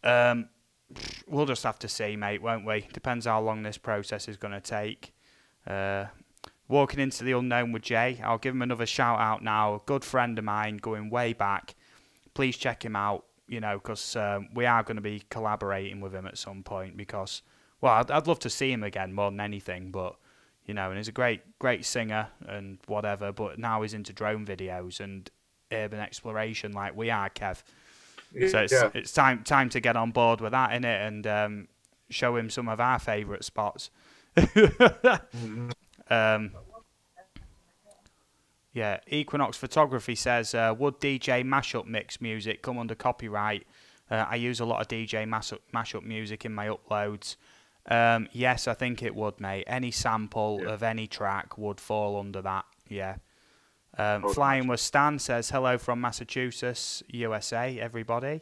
S1: We'll just have to see, mate, won't we? Depends how long this process is going to take. Walking into the unknown with Jay. I'll give him another shout out now. A good friend of mine going way back. Please check him out. you know, because we are going to be collaborating with him at some point. Because, well, I'd love to see him again more than anything, but you know, and he's a great singer and whatever. But now he's into drone videos and urban exploration, like we are, Kev. So it's time to get on board with that, innit, and show him some of our favourite spots. Yeah, Equinox Photography says, would DJ mashup mix music come under copyright? I use a lot of DJ mashup music in my uploads. Yes, I think it would, mate. Any sample of any track would fall under that, yeah. Flying with Stan says, hello from Massachusetts, USA, everybody.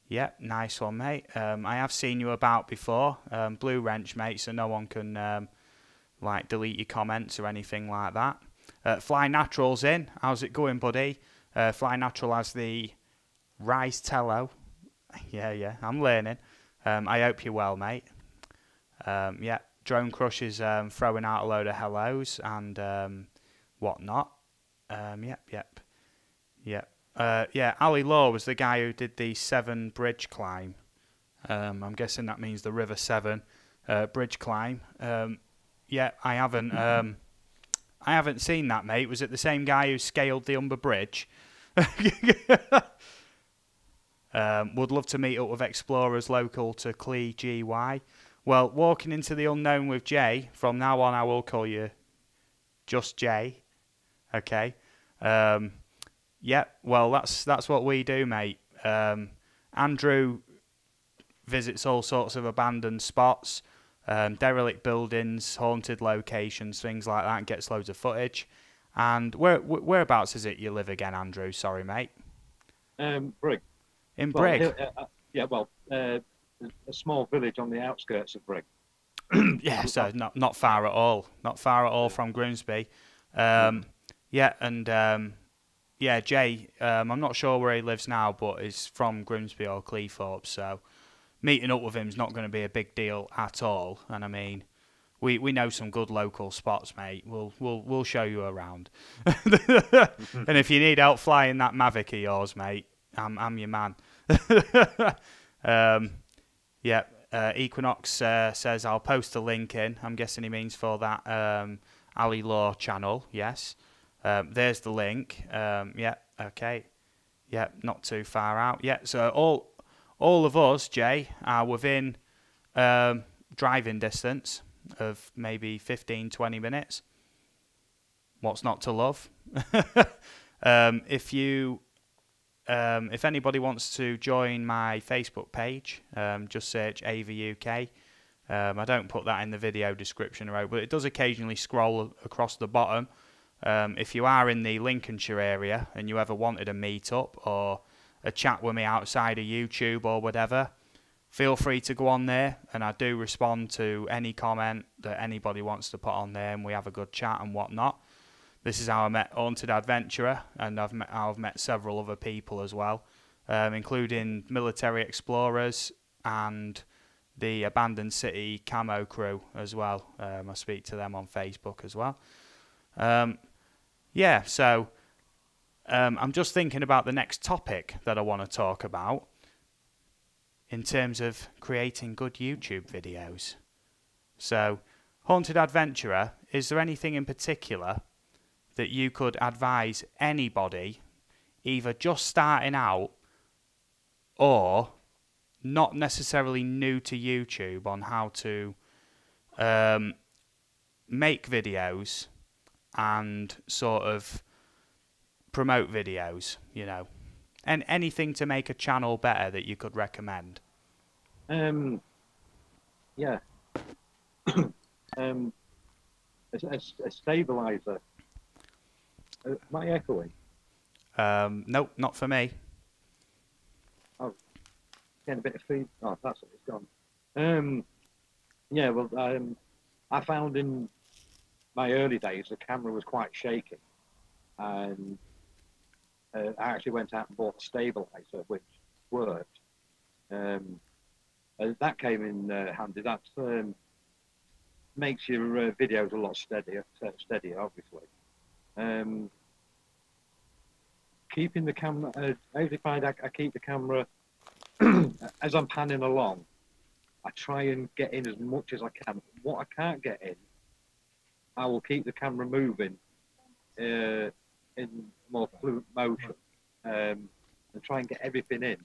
S1: Yeah, nice one, mate. I have seen you about before. Blue Wrench, mate, so no one can like delete your comments or anything like that. Fly Natural's in. How's it going, buddy? Fly Natural has the Rice Tello. Yeah, I'm learning. I hope you're well, mate. Yeah, Drone Crush is throwing out a load of hellos and whatnot. Yep. Yeah, Ali Law was the guy who did the Severn Bridge climb. I'm guessing that means the River Severn bridge climb. Yeah, I haven't seen that, mate. Was it the same guy who scaled the Humber Bridge? Would love to meet up with explorers local to Clee GY. Well, walking into the unknown with Jay. From now on, I will call you just Jay. Okay. Yeah. Well, that's what we do, mate. Andrew visits all sorts of abandoned spots. Derelict buildings, haunted locations, things like that, and gets loads of footage. And whereabouts is it you live again, Andrew? Sorry, mate.
S3: Brigg.
S1: In Brigg?
S3: A small village on the outskirts of Brigg.
S1: Yeah, so not far at all. Not far at all from Grimsby. Yeah, Jay, I'm not sure where he lives now, but he's from Grimsby or Cleethorpes, so meeting up with him's not going to be a big deal at all. And I mean, we know some good local spots, mate. We'll show you around. And if you need help flying that Mavic of yours, mate, I'm your man. Yeah, Equinox says I'll post a link in. I'm guessing he means for that Ali Law channel. Yes, there's the link. Yeah, okay. Yeah, not too far out. Yeah, so all of us, Jay, are within driving distance of maybe 15, 20 minutes. What's not to love? If anybody wants to join my Facebook page, just search Ava UK. I don't put that in the video description, right, but it does occasionally scroll across the bottom. If you are in the Lincolnshire area and you ever wanted a meet-up or a chat with me outside of YouTube or whatever, feel free to go on there, and I do respond to any comment that anybody wants to put on there, and we have a good chat and whatnot. This is how I met Haunted Adventurer, and I've met several other people as well, including military explorers and the Abandoned City Camo crew as well. I speak to them on Facebook as well. Yeah, so I'm just thinking about the next topic that I want to talk about in terms of creating good YouTube videos. So, Haunted Adventurer, is there anything in particular that you could advise anybody, either just starting out or not necessarily new to YouTube, on how to make videos and sort of promote videos, you know, and anything to make a channel better that you could recommend?
S3: Yeah. A stabilizer. Am I echoing?
S1: Nope, not for me.
S3: Oh, getting a bit of feed. Oh, that's it. It's gone. Yeah. Well, I found in my early days the camera was quite shaky, and I actually went out and bought a stabilizer, which worked. That came in handy. That makes your videos a lot steadier, obviously. Keeping the camera, I usually find I keep the camera as I'm panning along, I try and get in as much as I can. What I can't get in, I will keep the camera moving in more fluid motion and try and get everything in.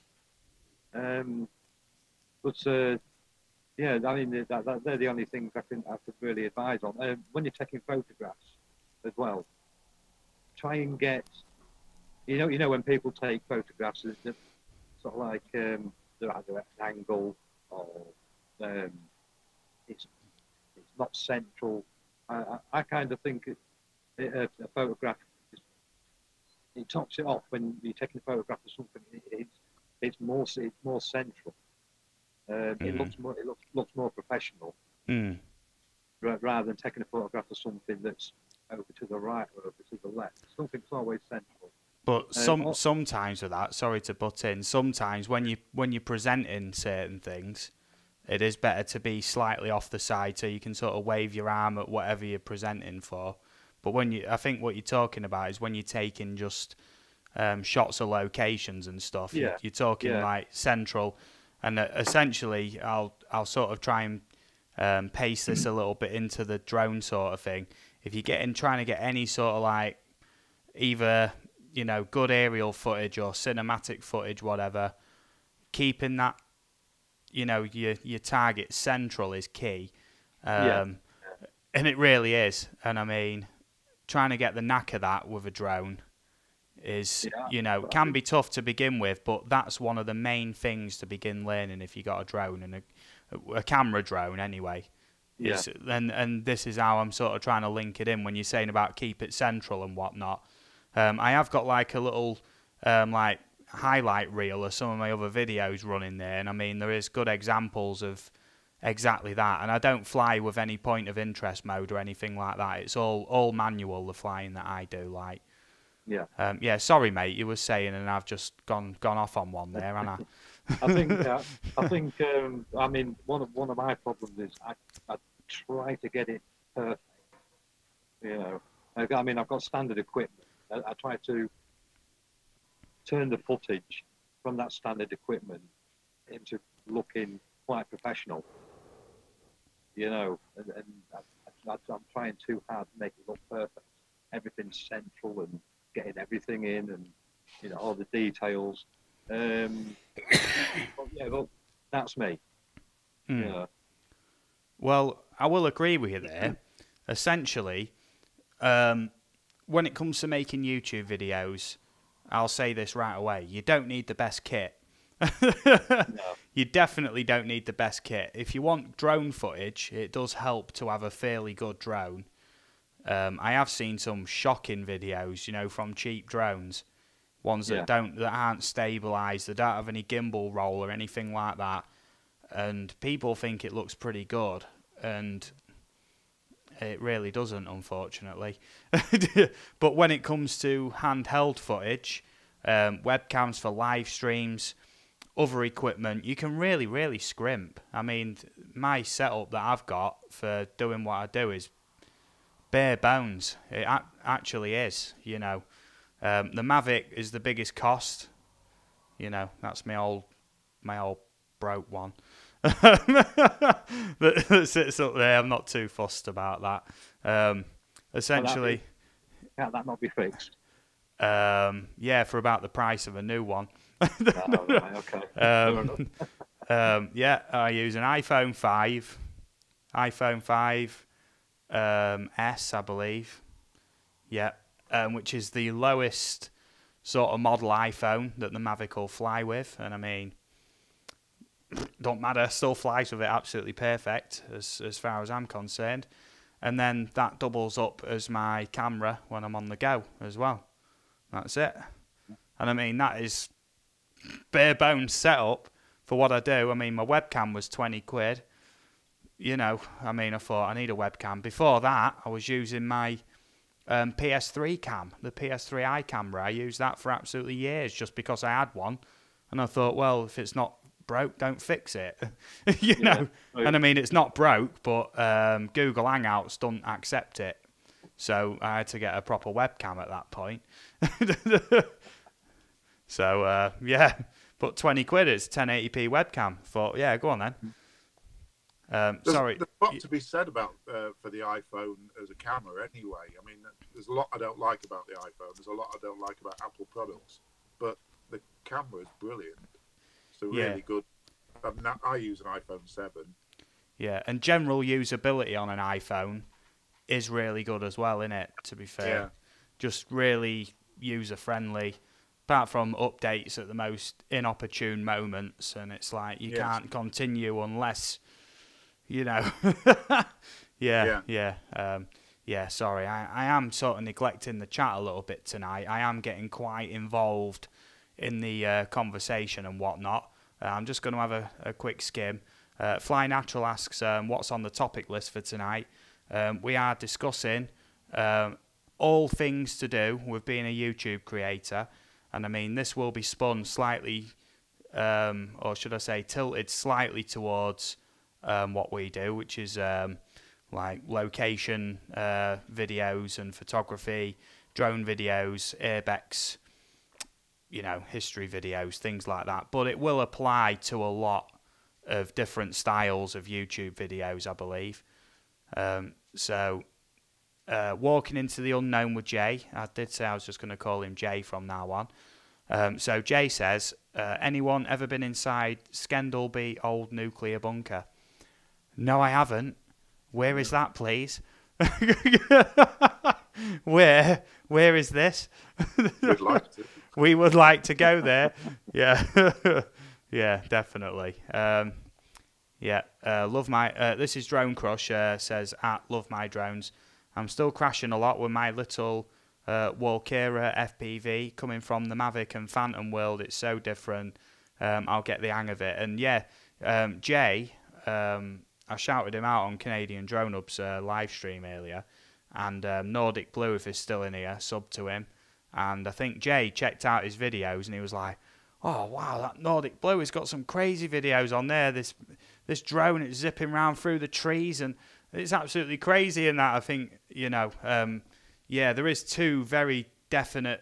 S3: Yeah, I mean, they're the only things I could really advise on. When you're taking photographs as well, try and get, you know, when people take photographs, it's sort of like they're either at an angle or it's not central. I kind of think a photograph, it tops it off when you're taking a photograph of something. It's more central. It looks more professional, rather than taking a photograph of something that's over to the right or over to the left. Something's always central.
S1: But sometimes with that, sorry to butt in, sometimes when you're presenting certain things, it is better to be slightly off the side so you can sort of wave your arm at whatever you're presenting for. But I think what you're talking about is when you're taking just shots of locations and stuff.
S3: Yeah.
S1: You're talking like central, and essentially I'll sort of try and paste this a little bit into the drone sort of thing. If you're trying to get any sort of like either, you know, good aerial footage or cinematic footage, whatever, keeping that, you know, your target central is key. And it really is. And I mean, trying to get the knack of that with a drone is, you know, can be tough to begin with, but that's one of the main things to begin learning if you got a drone, and a camera drone anyway. Yeah. And this is how I'm sort of trying to link it in when you're saying about keep it central and whatnot. I have got like a little like highlight reel of some of my other videos running there, and I mean there is good examples of exactly that, and I don't fly with any point of interest mode or anything like that. It's all manual, the flying that I do. Like, yeah, sorry mate, you were saying, and I've just gone off on one there, haven't I?
S3: I think I mean one of my problems is I try to get it perfect. You know, I mean I've got standard equipment. I try to turn the footage from that standard equipment into looking quite professional, you know, and I'm trying too hard to make it look perfect. Everything's central and getting everything in, and you know all the details. But that's me. Yeah.
S1: Well, I will agree with you there. Essentially, when it comes to making YouTube videos, I'll say this right away. You don't need the best kit. No. You definitely don't need the best kit. If you want drone footage, it does help to have a fairly good drone. I have seen some shocking videos, you know, from cheap drones. Ones that aren't stabilised, that don't have any gimbal roll or anything like that. And people think it looks pretty good. And it really doesn't, unfortunately. But when it comes to handheld footage, webcams for live streams, other equipment, you can really, really scrimp. I mean, my setup that I've got for doing what I do is bare bones. It actually is, you know. The Mavic is the biggest cost. You know, that's my old broke one. that sits up there. I'm not too fussed about that. Essentially,
S3: can't that not be fixed?
S1: Yeah, for about the price of a new one.
S3: Right, okay.
S1: Yeah, I use an iPhone 5 S, I believe. Yeah, which is the lowest sort of model iPhone that the Mavic will fly with, and I mean, don't matter, still flies with it absolutely perfect as far as I'm concerned. And then that doubles up as my camera when I'm on the go as well. That's it. And I mean, that is bare bones setup for what I do. I mean, my webcam was 20 quid. You know, I mean, I thought I need a webcam. Before that, I was using my PS3 cam, the PS3i camera. I used that for absolutely years just because I had one. And I thought, well, if it's not broke, don't fix it. you know. And I mean, it's not broke, but Google Hangouts don't accept it. So I had to get a proper webcam at that point. So, yeah. But 20 quid is 1080p webcam. Thought, yeah, go on then. Sorry.
S2: There's a lot to be said about for the iPhone as a camera anyway. I mean, there's a lot I don't like about the iPhone. There's a lot I don't like about Apple products. But the camera is brilliant. It's a really good... I use an iPhone 7.
S1: Yeah, and general usability on an iPhone is really good as well, isn't it, to be fair?
S2: Yeah.
S1: Just really user-friendly, apart from updates at the most inopportune moments, and it's like you can't continue unless, you know... sorry, I am sort of neglecting the chat a little bit tonight. I am getting quite involved in the conversation and whatnot. I'm just going to have a quick skim. Fly Natural asks what's on the topic list for tonight. We are discussing all things to do with being a YouTube creator. And I mean, this will be spun slightly, or should I say tilted slightly towards what we do, which is like location videos and photography, drone videos, airbex, you know, history videos, things like that. But it will apply to a lot of different styles of YouTube videos, I believe. Walking into the unknown with Jay. I did say I was just going to call him Jay from now on. So Jay says, anyone ever been inside Skendalby old nuclear bunker? No, I haven't. Where is that, please? Where is this?
S2: We'd like to.
S1: We would like to go there. Yeah. Yeah, definitely. Love my... this is Drone Crush, says, at Love My Drones. I'm still crashing a lot with my little Walkera FPV coming from the Mavic and Phantom world. It's so different. I'll get the hang of it. And yeah, Jay, I shouted him out on Canadian Drone Hub's live stream earlier. And Nordic Blue, if he's still in here, sub to him. And I think Jay checked out his videos and he was like, oh, wow, that Nordic Blue has got some crazy videos on there. This drone is zipping around through the trees and it's absolutely crazy in that. I think, you know, there is two very definite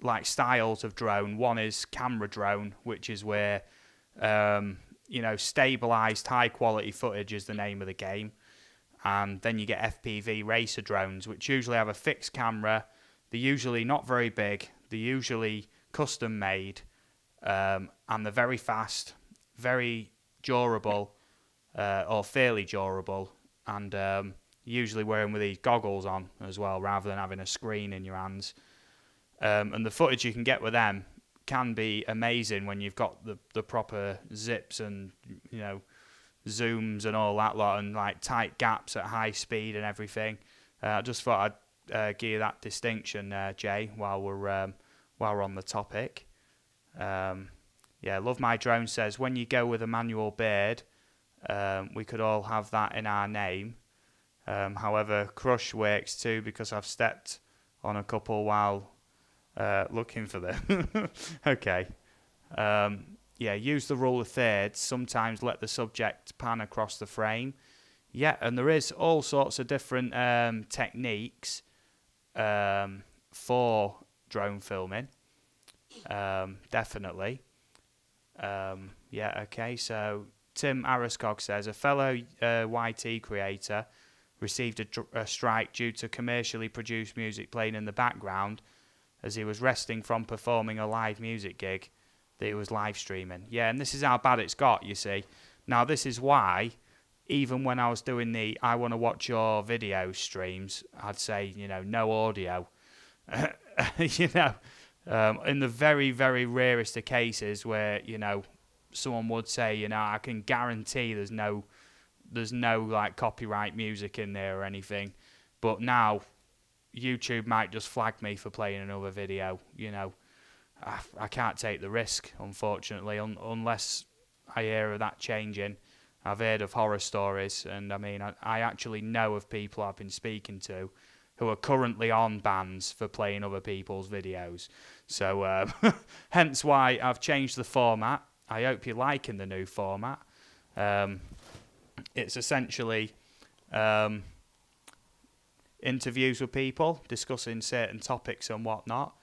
S1: like styles of drone. One is camera drone, which is where, you know, stabilized high quality footage is the name of the game. And then you get FPV racer drones, which usually have a fixed camera. They're usually not very big. They're usually custom made, and they're very fast, very durable, or fairly durable, and usually wearing with these goggles on as well, rather than having a screen in your hands. And the footage you can get with them can be amazing when you've got the proper zips and, you know, zooms and all that lot, and like tight gaps at high speed and everything. I just thought I'd give you that distinction, Jay, while we're on the topic. Love My Drone says, when you go with a manual bird, we could all have that in our name. However, Crush works too, because I've stepped on a couple while looking for them. Okay. Use the rule of thirds. Sometimes let the subject pan across the frame. Yeah, and there is all sorts of different techniques for drone filming. Definitely. Okay. So Tim Araskog says, a fellow YT creator received a strike due to commercially produced music playing in the background as he was resting from performing a live music gig that he was live streaming. Yeah, and this is how bad it's got, you see. Now, this is why, even when I was doing the I want to watch your video streams, I'd say, you know, no audio. You know, in the very, very rarest of cases where, you know, someone would say, you know, I can guarantee there's no like copyright music in there or anything. But now, YouTube might just flag me for playing another video, you know. I can't take the risk, unfortunately, unless I hear of that changing. I've heard of horror stories, and I mean, I actually know of people I've been speaking to who are currently on bans for playing other people's videos. So, hence why I've changed the format. I hope you're liking the new format. It's essentially interviews with people, discussing certain topics and whatnot.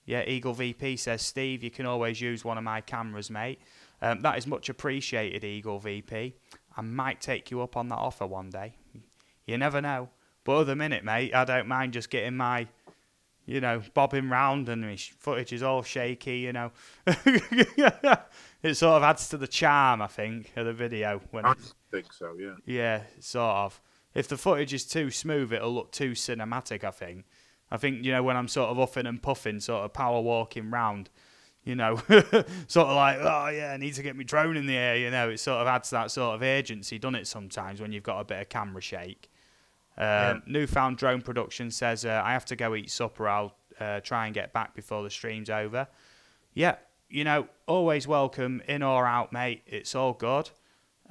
S1: Yeah, Eaglevp says, Steve, you can always use one of my cameras, mate. That is much appreciated, Eaglevp. I might take you up on that offer one day. You never know. But at the minute, mate, I don't mind just getting my, you know, bobbing round and my footage is all shaky, you know. It sort of adds to the charm, I think, of the video.
S2: I think so, yeah.
S1: Yeah, sort of. If the footage is too smooth, it'll look too cinematic, I think. I think, you know, when I'm sort of huffing and puffing, sort of power walking round, you know, sort of like, oh, yeah, I need to get my drone in the air, you know. It sort of adds that sort of urgency, doesn't it, sometimes, when you've got a bit of camera shake. Newfound Drone Production says, I have to go eat supper. I'll try and get back before the stream's over. Yeah, you know, always welcome, in or out, mate. It's all good.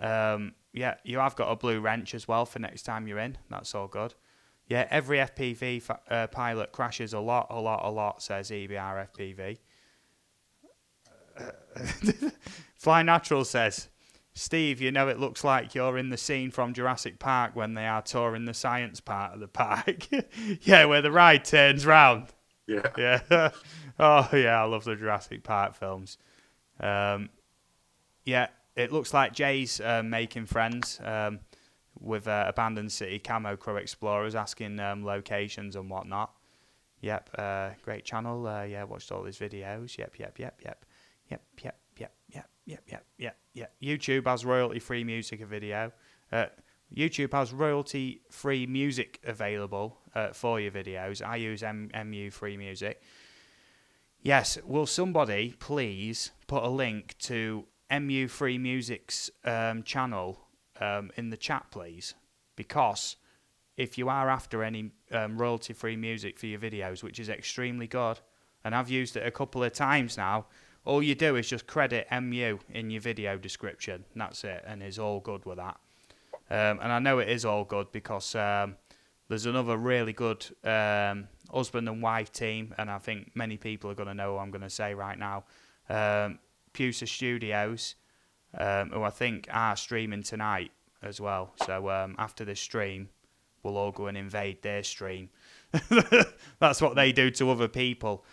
S1: Yeah, you have got a blue wrench as well for next time you're in. That's all good. Yeah, every FPV pilot crashes a lot, says EBR FPV. Fly Natural says, Steve, you know it looks like you're in the scene from Jurassic Park when they are touring the science part of the park. Yeah, where the ride turns round.
S2: Yeah.
S1: Yeah. Oh, yeah, I love the Jurassic Park films. Yeah, it looks like Jay's making friends with Abandoned City Camo Crew Explorers, asking locations and whatnot. Yep, great channel. Yeah, watched all his videos. Yep. YouTube has royalty-free music video. YouTube has royalty-free music available for your videos. I use MU Free Music. Yes, will somebody please put a link to MU Free Music's channel in the chat, please? Because if you are after any royalty-free music for your videos, which is extremely good, and I've used it a couple of times now, all you do is just credit MU in your video description, and that's it, and it's all good with that. And I know it is all good because there's another really good husband and wife team, and I think many people are going to know who I'm going to say right now. Pusa Studios, who I think are streaming tonight as well. So after this stream, we'll all go and invade their stream. That's what they do to other people.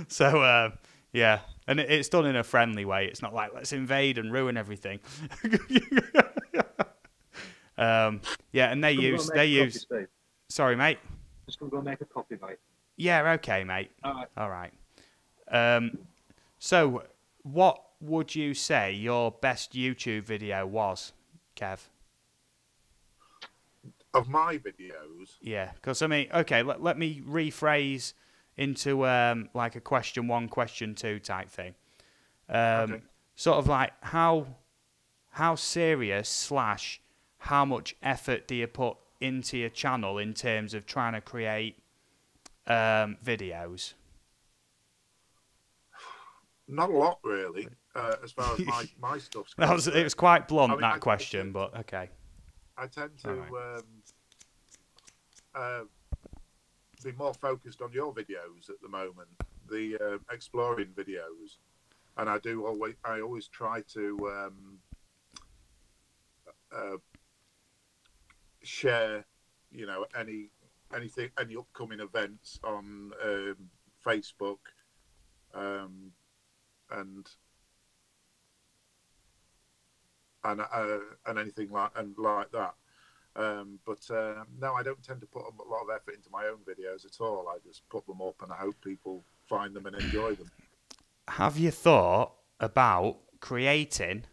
S1: So, yeah. And it's done in a friendly way. It's not like, let's invade and ruin everything. Yeah, and they use... Sorry, mate.
S3: Just going to go make a copy, mate.
S1: Yeah, okay, mate.
S3: All right.
S1: All right. So, what would you say your best YouTube video was, Kev?
S2: Of my videos?
S1: Yeah, because, I mean, okay, let me rephrase into like a question 1, question 2 type thing.
S2: Okay.
S1: Sort of like, how serious / how much effort do you put into your channel in terms of trying to create videos?
S2: Not a lot, really, as far as my stuff's concerned.
S1: It was quite blunt,
S2: I mean,
S1: that question, but okay.
S2: I tend to be more focused on your videos at the moment, the exploring videos, and I always try to share, you know, any upcoming events on Facebook, and anything like that. But no, I don't tend to put a lot of effort into my own videos at all. I just put them up and I hope people find them and enjoy them.
S1: Have you thought about creating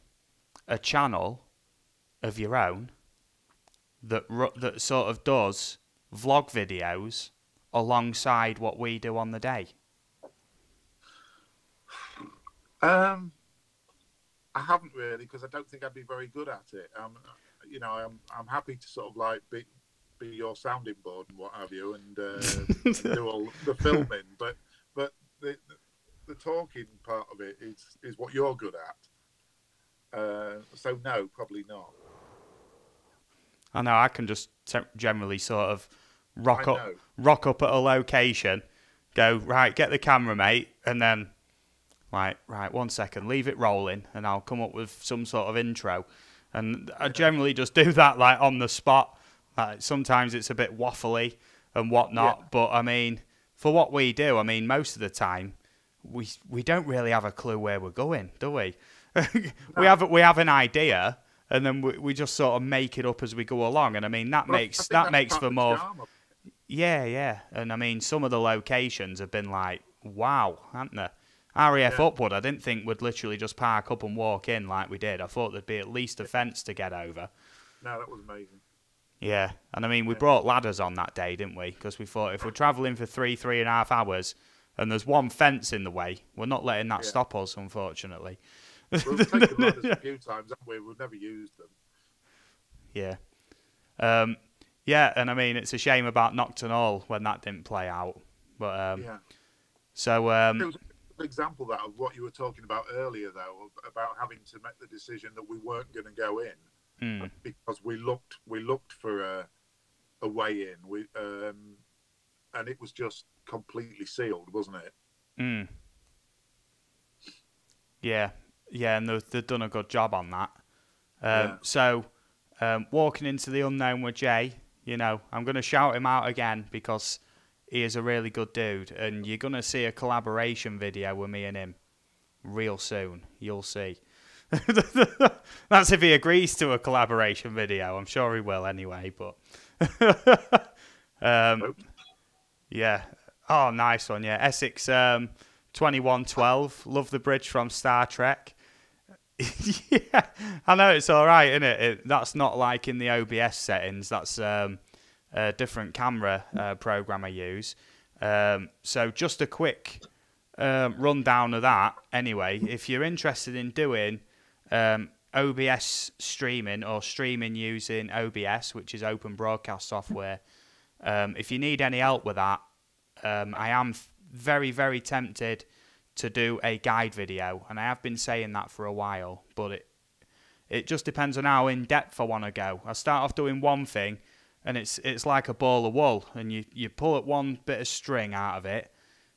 S1: a channel of your own that sort of does vlog videos alongside what we do on the day?
S2: I haven't really, because I don't think I'd be very good at it. You know, I'm happy to sort of like be your sounding board and what have you, and do all the filming. But the talking part of it is what you're good at. So no, probably not.
S1: I know. I can just generally sort of rock up at a location, go right, get the camera, mate, and then right, 1 second, leave it rolling, and I'll come up with some sort of intro. And I generally just do that like on the spot. Sometimes it's a bit waffly and whatnot, but I mean, for what we do, I mean, most of the time, we don't really have a clue where we're going, do we? we have an idea, and then we just sort of make it up as we go along. And I mean, that makes for more. Yeah, and I mean, some of the locations have been like, wow, haven't they? RAF Upwood, I didn't think would literally just park up and walk in like we did. I thought there'd be at least a fence to get over.
S2: No, that was amazing.
S1: Yeah, and I mean, we brought ladders on that day, didn't we? Because we thought if we're travelling for 3.5 hours and there's one fence in the way, we're not letting that stop us, unfortunately.
S2: We've taken ladders a few times, haven't we? We've never used them.
S1: Yeah. Yeah, and I mean, it's a shame about Nocturne Hall when that didn't play out. But so
S2: it was a good example that of what you were talking about earlier, though, about having to make the decision that we weren't going to go in because we looked for a way in. And it was just completely sealed, wasn't it?
S1: Yeah, and they've done a good job on that. So, walking into the unknown with Jay, you know, I'm going to shout him out again because he is a really good dude, and you're going to see a collaboration video with me and him real soon. You'll see. That's if he agrees to a collaboration video. I'm sure he will anyway, but... yeah. Oh, nice one, yeah. Essex 2112. Love the bridge from Star Trek. Yeah, I know it's all right, isn't it? That's not like in the OBS settings. That's a different camera program I use. So just a quick rundown of that. Anyway, if you're interested in doing OBS streaming or streaming using OBS, which is Open Broadcast Software, if you need any help with that, I am very, very tempted to do a guide video, and I have been saying that for a while, but it just depends on how in depth I want to go. I start off doing one thing, and it's like a ball of wool, and you pull at one bit of string out of it,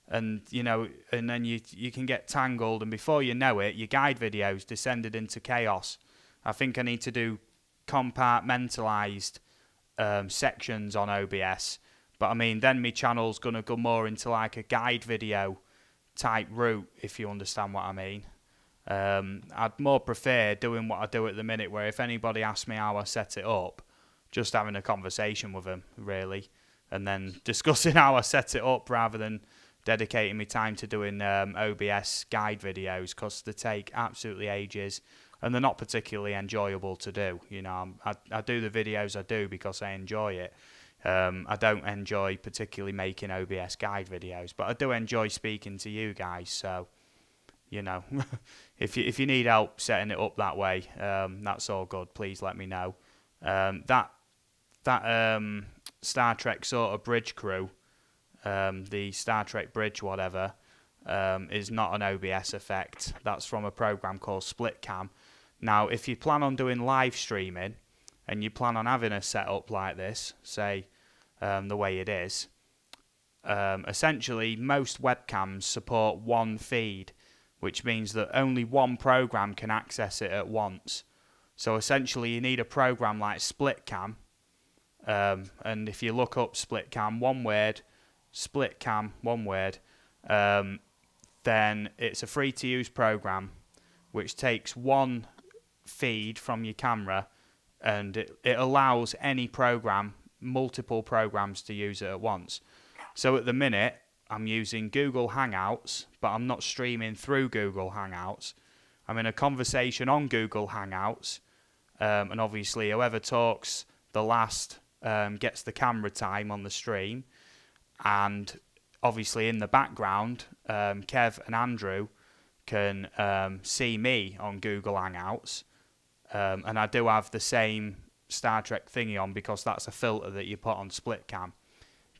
S1: and you know, and then you can get tangled, and before you know it, your guide video's descended into chaos. I think I need to do compartmentalized sections on OBS, but I mean, then my channel's gonna go more into like a guide video type route, if you understand what I mean. I'd more prefer doing what I do at the minute, where if anybody asks me how I set it up, just having a conversation with them, really, and then discussing how I set it up rather than dedicating my time to doing OBS guide videos, because they take absolutely ages and they're not particularly enjoyable to do. You know, I do the videos I do because I enjoy it. I don't enjoy particularly making OBS guide videos, but I do enjoy speaking to you guys. So, you know, if you need help setting it up that way, that's all good. Please let me know. That Star Trek sort of bridge crew, the Star Trek bridge whatever, is not an OBS effect. That's from a program called SplitCam. Now, if you plan on doing live streaming and you plan on having a setup like this, say the way it is, essentially most webcams support one feed, which means that only one program can access it at once. So essentially you need a program like SplitCam, and if you look up SplitCam, one word, SplitCam, one word, then it's a free to use program which takes one feed from your camera, and it allows any program, multiple programs, to use it at once. So at the minute I'm using Google Hangouts, but I'm not streaming through Google Hangouts. I'm in a conversation on Google Hangouts, and obviously whoever talks the last gets the camera time on the stream, and obviously in the background Kev and Andrew can see me on Google Hangouts, and I do have the same Star Trek thingy on because that's a filter that you put on SplitCam,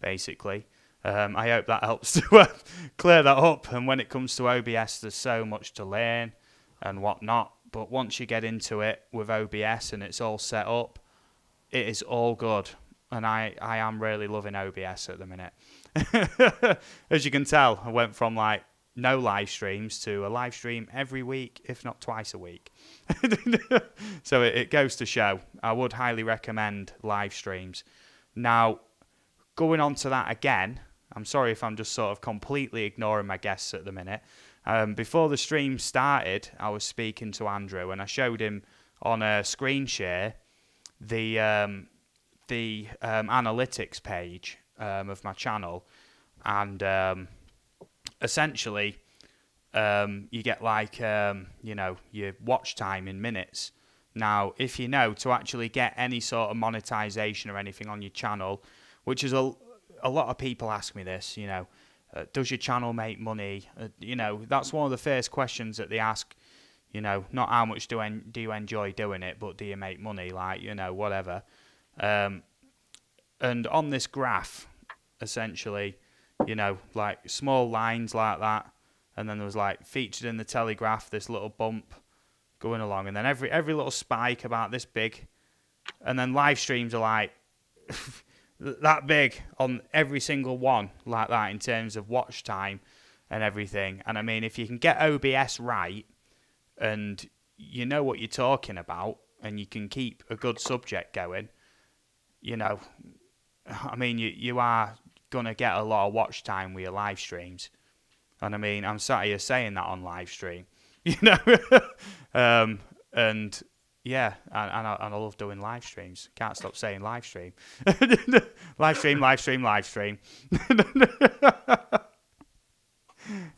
S1: basically. I hope that helps to clear that up. And when it comes to OBS, there's so much to learn and whatnot, but once you get into it with OBS and it's all set up, it is all good. And I am really loving OBS at the minute. As you can tell, I went from like no live streams to a live stream every week, if not twice a week. So it goes to show. I would highly recommend live streams. Now, going on to that again, I'm sorry if I'm just sort of completely ignoring my guests at the minute. Before the stream started, I was speaking to Andrew and I showed him on a screen share the analytics page of my channel, and essentially you get like your watch time in minutes. Now, if you know, to actually get any sort of monetization or anything on your channel, which is a lot of people ask me this, does your channel make money? That's one of the first questions that they ask. Not how much do you enjoy doing it, but do you make money? Like, whatever. And on this graph, essentially, like small lines like that, and then there was like featured in the Telegraph this little bump going along, and then every little spike about this big, and then live streams are like that big on every single one like that in terms of watch time and everything. And I mean, if you can get OBS right and you know what you're talking about and you can keep a good subject going, I mean, you are going to get a lot of watch time with your live streams. And I mean, I'm sat here saying that on live stream, and yeah, and I love doing live streams. Can't stop saying live stream. Live stream, live stream, live stream.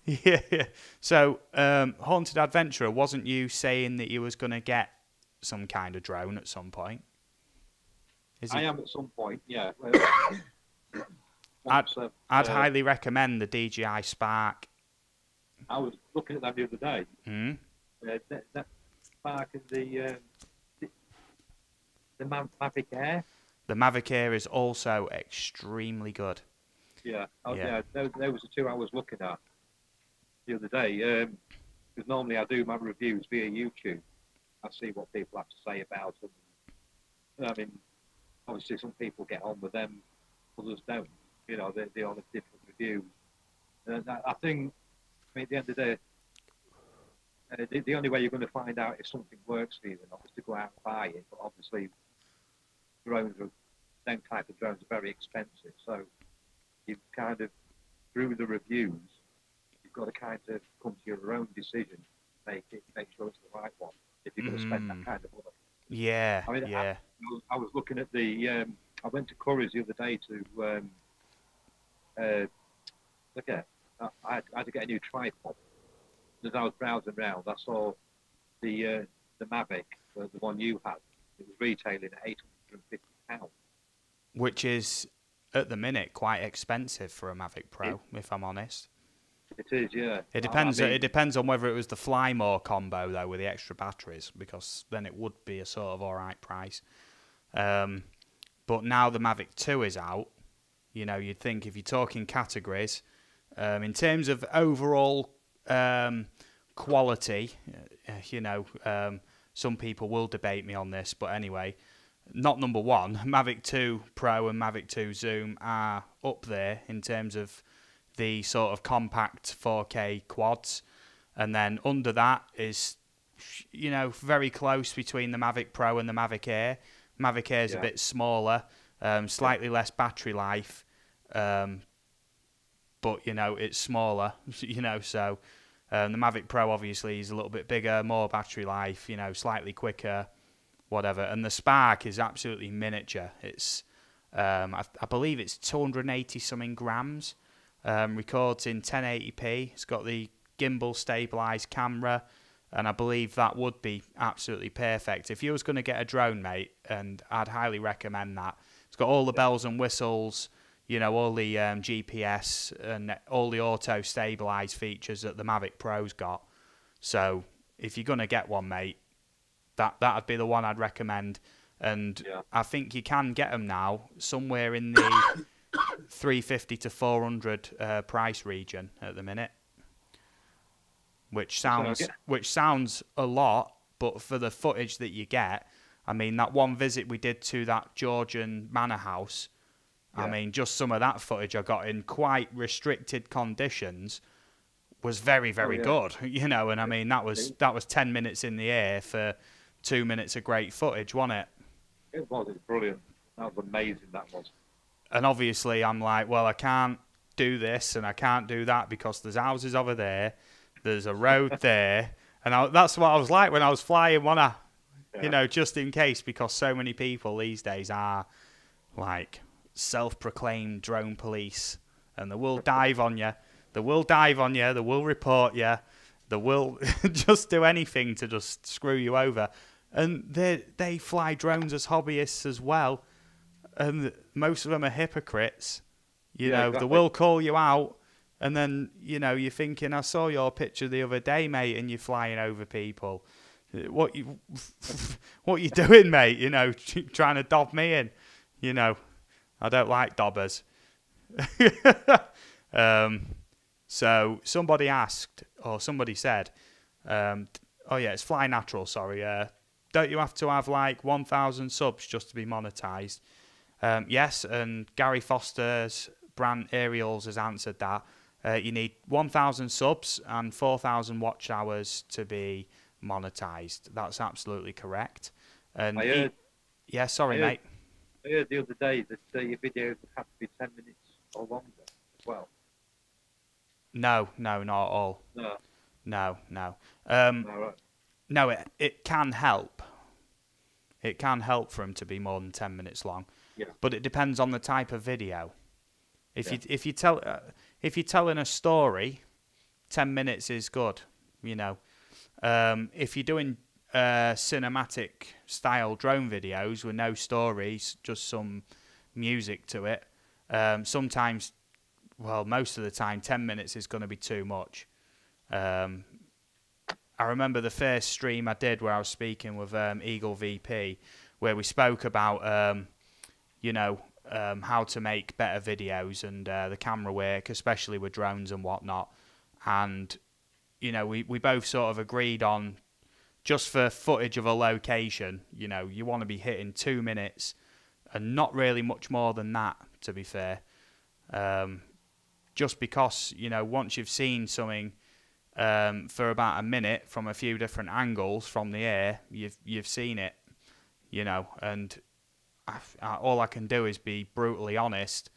S1: Yeah. So, Haunted Adventurer, wasn't you saying that you was going to get some kind of drone at some point?
S3: I am at some point, yeah.
S1: I'd highly recommend the DJI Spark.
S3: I was looking at that the other day. That Spark and the Mavic Air.
S1: The Mavic Air is also extremely good.
S3: Yeah, those were the two I was looking at the other day. Because normally I do my reviews via YouTube. I see what people have to say about them. I mean, obviously some people get on with them, others don't. They're on a different review. I think, at the end of the day, the only way you're going to find out if something works for you or not is to go out and buy it. But obviously, them type of drones are very expensive. So you kind of, through the reviews, you've got to kind of come to your own decision, make sure it's the right one. If you're going to spend that kind of money.
S1: Yeah.
S3: I mean,
S1: yeah.
S3: I was looking at I went to Curry's the other day to look at. I had to get a new tripod. As I was browsing around, I saw the Mavic, the one you had. It was retailing at £850.
S1: Which is, at the minute, quite expensive for a Mavic Pro, if I'm honest.
S3: It is, yeah.
S1: It depends. It depends on whether it was the Fly More combo though with the extra batteries, because then it would be a sort of alright price. But now the Mavic 2 is out, you'd think if you're talking categories, in terms of overall quality, some people will debate me on this, but anyway, not number one. Mavic 2 Pro and Mavic 2 Zoom are up there in terms of the sort of compact 4K quads, and then under that is, very close between the Mavic Pro and the Mavic Air. Mavic Air is a bit smaller, slightly less battery life, but it's smaller, so the Mavic Pro obviously is a little bit bigger, more battery life, slightly quicker, whatever. And the Spark is absolutely miniature. It's I believe it's 280 something grams. Records in 1080p. It's got the gimbal stabilized camera, and I believe that would be absolutely perfect if you was going to get a drone, mate. And I'd highly recommend that. It's got all the bells and whistles, all the GPS and all the auto stabilized features that the Mavic Pro's got. So if you're going to get one, mate, that'd be the one I'd recommend. And I think you can get them now somewhere in the 350 to 400 price region at the minute, which sounds a lot, but for the footage that you get, I mean, that one visit we did to that Georgian manor house, I mean, just some of that footage I got in quite restricted conditions was very, very good, and I mean, that was 10 minutes in the air for 2 minutes of great footage, wasn't it?
S3: It was brilliant. That was amazing, that was.
S1: And obviously, I'm like, well, I can't do this and I can't do that because there's houses over there, there's a road there, and that's what I was like when I was flying, wasn't I?
S2: Yeah.
S1: You know, just in case, because so many people these days are like self-proclaimed drone police, and they will dive on you, they will report you, they will just do anything to just screw you over. And they fly drones as hobbyists as well, and most of them are hypocrites. You know,
S3: exactly.
S1: they will call you out, and then, you know, you're thinking, I saw your picture the other day, mate, and you're flying over people. What you doing, mate? You know, trying to dob me in. You know, I don't like dobbers. So somebody asked, or somebody said, oh yeah, it's Fly Natural, sorry. Don't you have to have like 1,000 subs just to be monetized? Yes, and Gary Foster's brand Aerials has answered that. You need 1,000 subs and 4,000 watch hours to be monetized. That's absolutely correct. And
S3: I heard,
S1: mate.
S3: I heard the other day that your videos would have to be 10 minutes or longer as well.
S1: No, not at all.
S3: No.
S1: No.
S3: Right.
S1: No, it can help. It can help for them to be more than 10 minutes long.
S3: Yeah.
S1: But it depends on the type of video. If you're telling a story, 10 minutes is good. You know, if you're doing cinematic style drone videos with no stories, just some music to it, sometimes, well, most of the time, 10 minutes is going to be too much. I remember the first stream I did where I was speaking with Eaglevp, where we spoke about, how to make better videos and the camera work, especially with drones and whatnot. And, you know, we both sort of agreed on, just for footage of a location, you know, you want to be hitting 2 minutes and not really much more than that, to be fair. Just because, you know, once you've seen something for about a minute from a few different angles from the air, you've seen it, you know. And all I can do is be brutally honest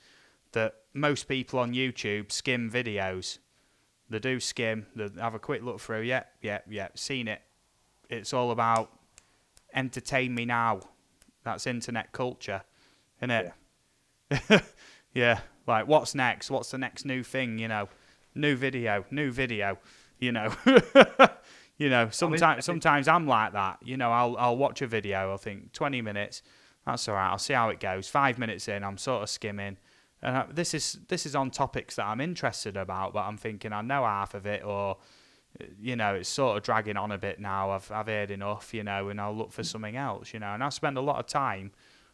S1: that most people on YouTube skim videos. They do skim, they have a quick look through, seen it. It's all about entertain me now. That's internet culture, isn't it? Yeah. Yeah, like what's next? What's the next new thing, you know? New video, you know. You know, sometimes I'm like that. You know, I'll watch a video, I'll think 20 minutes, that's all right, I'll see how it goes. 5 minutes in, I'm sort of skimming. And this is on topics that I'm interested about, but I'm thinking I know half of it, or, you know, it's sort of dragging on a bit now. I've heard enough, you know, and I'll look for something else, you know. And I spend a lot of time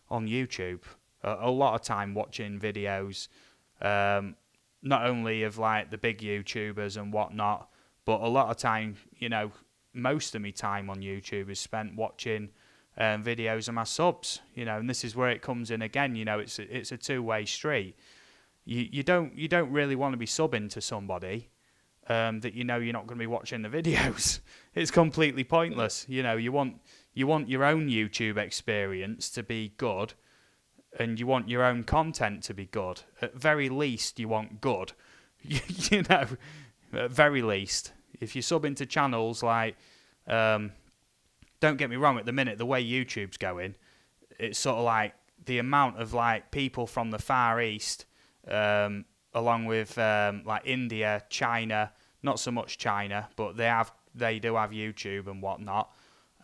S1: on YouTube, a lot of time watching videos, not only of like the big YouTubers and whatnot, but a lot of time, you know, most of my time on YouTube is spent watching videos of my subs, you know. And this is where it comes in again, you know. It's a two-way street. You don't really want to be subbing to somebody that you know you're not going to be watching the videos. It's completely pointless. You know, you want your own YouTube experience to be good, and you want your own content to be good. At very least, you want good. You know, at very least, if you sub into channels like, don't get me wrong, at the minute the way YouTube's going, it's sort of like the amount of like people from the Far East, along with like India, China, not so much China, but they do have YouTube and whatnot.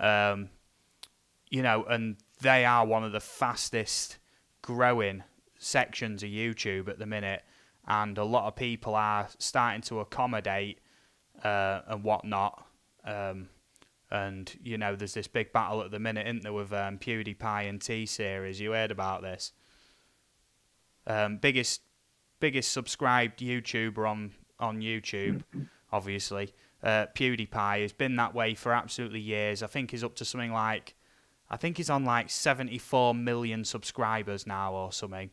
S1: You know, and they are one of the fastest growing sections of YouTube at the minute, and a lot of people are starting to accommodate and whatnot. And, you know, there's this big battle at the minute, isn't there, with PewDiePie and T-Series. You heard about this? Biggest subscribed YouTuber on YouTube, obviously. PewDiePie has been that way for absolutely years. I think he's up to something like, I think he's on like 74 million subscribers now or something.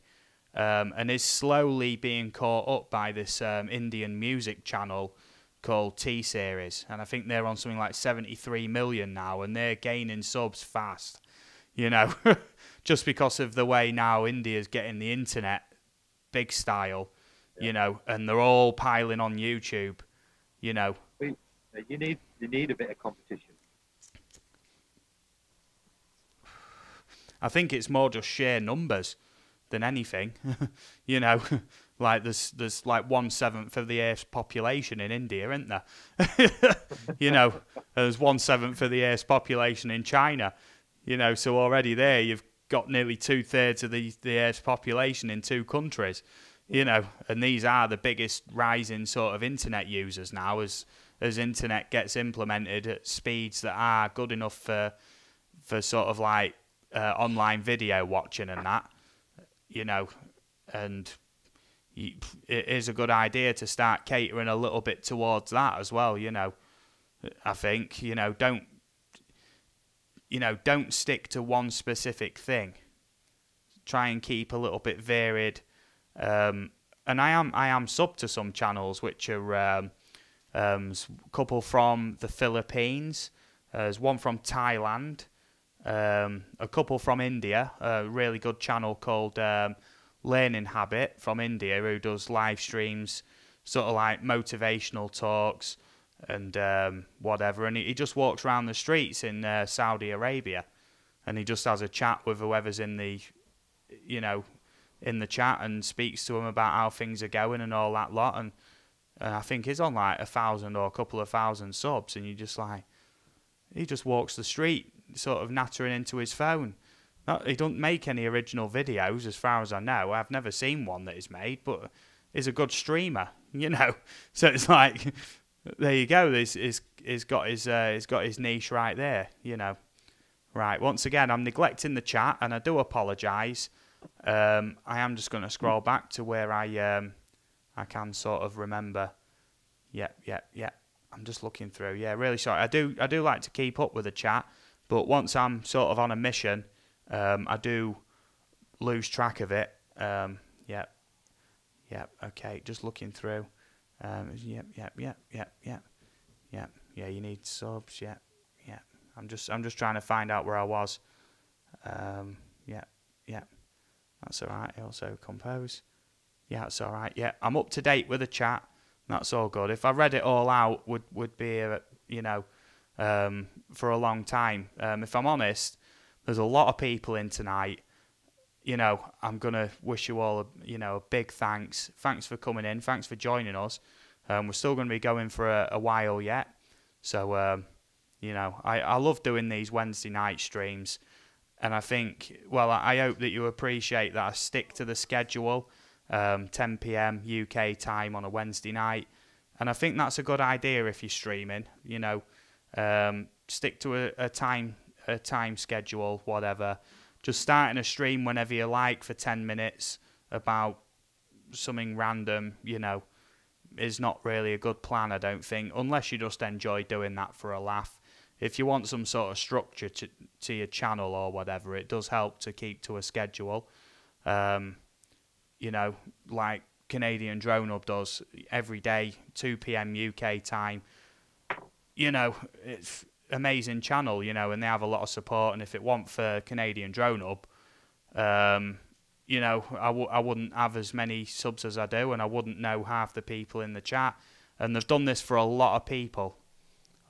S1: And is slowly being caught up by this Indian music channel called T-Series, and I think they're on something like 73 million now, and they're gaining subs fast, you know. Just because of the way now India's getting the internet big style. you know, and they're all piling on YouTube, you know.
S3: You need a bit of competition.
S1: I think it's more just sheer numbers than anything, you know. Like there's like 1/7 of the Earth's population in India, isn't there? You know, there's 1/7 of the Earth's population in China, you know. So already there you've got nearly 2/3 of the Earth's population in 2 countries, you know. And these are the biggest rising sort of internet users now, as internet gets implemented at speeds that are good enough for sort of like online video watching and that, you know. And it is a good idea to start catering a little bit towards that as well, you know. I think, you know, don't stick to one specific thing. Try and keep a little bit varied. And I am sub to some channels which are a couple from the Philippines. There's one from Thailand. A couple from India. A really good channel called Learning Habit from India, who does live streams, sort of like motivational talks and whatever. And he just walks around the streets in Saudi Arabia, and he just has a chat with whoever's in the, you know, in the chat, and speaks to them about how things are going and all that lot. And I think he's on like 1,000 or a couple of thousand subs, and you just like, he just walks the street, sort of nattering into his phone. He don't make any original videos, as far as I know. I've never seen one that he's made, but he's a good streamer, you know. So it's like, there you go. He's got his niche right there, you know. Right. Once again, I'm neglecting the chat, and I do apologise. I am just going to scroll back to where I can sort of remember. Yeah. I'm just looking through. Yeah, really sorry. I do like to keep up with the chat, but once I'm sort of on a mission, I do lose track of it. Yeah. Okay, just looking through. Yeah. You need subs. Yeah. I'm just trying to find out where I was. Yeah. That's all right. Also compose. Yeah, that's all right. Yeah, I'm up to date with the chat. That's all good. If I read it all out, would be you know, for a long time. If I'm honest, there's a lot of people in tonight. You know, I'm gonna wish you all a big thanks. Thanks for coming in. Thanks for joining us. We're still going to be going for a while yet. So you know, I love doing these Wednesday night streams, and I think, well, I hope that you appreciate that I stick to the schedule. 10 p.m. UK time on a Wednesday night, and I think that's a good idea if you're streaming. You know, stick to a time schedule, whatever. Just starting a stream whenever you like for 10 minutes about something random, you know, is not really a good plan, I don't think, unless you just enjoy doing that for a laugh. If you want some sort of structure to your channel or whatever, it does help to keep to a schedule. You know, like Canadian Drone Hub does every day, 2 p.m. UK time. You know, it's amazing channel, you know, and they have a lot of support. And if it weren't for Canadian Drone Hub, you know, I wouldn't have as many subs as I do, and I wouldn't know half the people in the chat. And they've done this for a lot of people,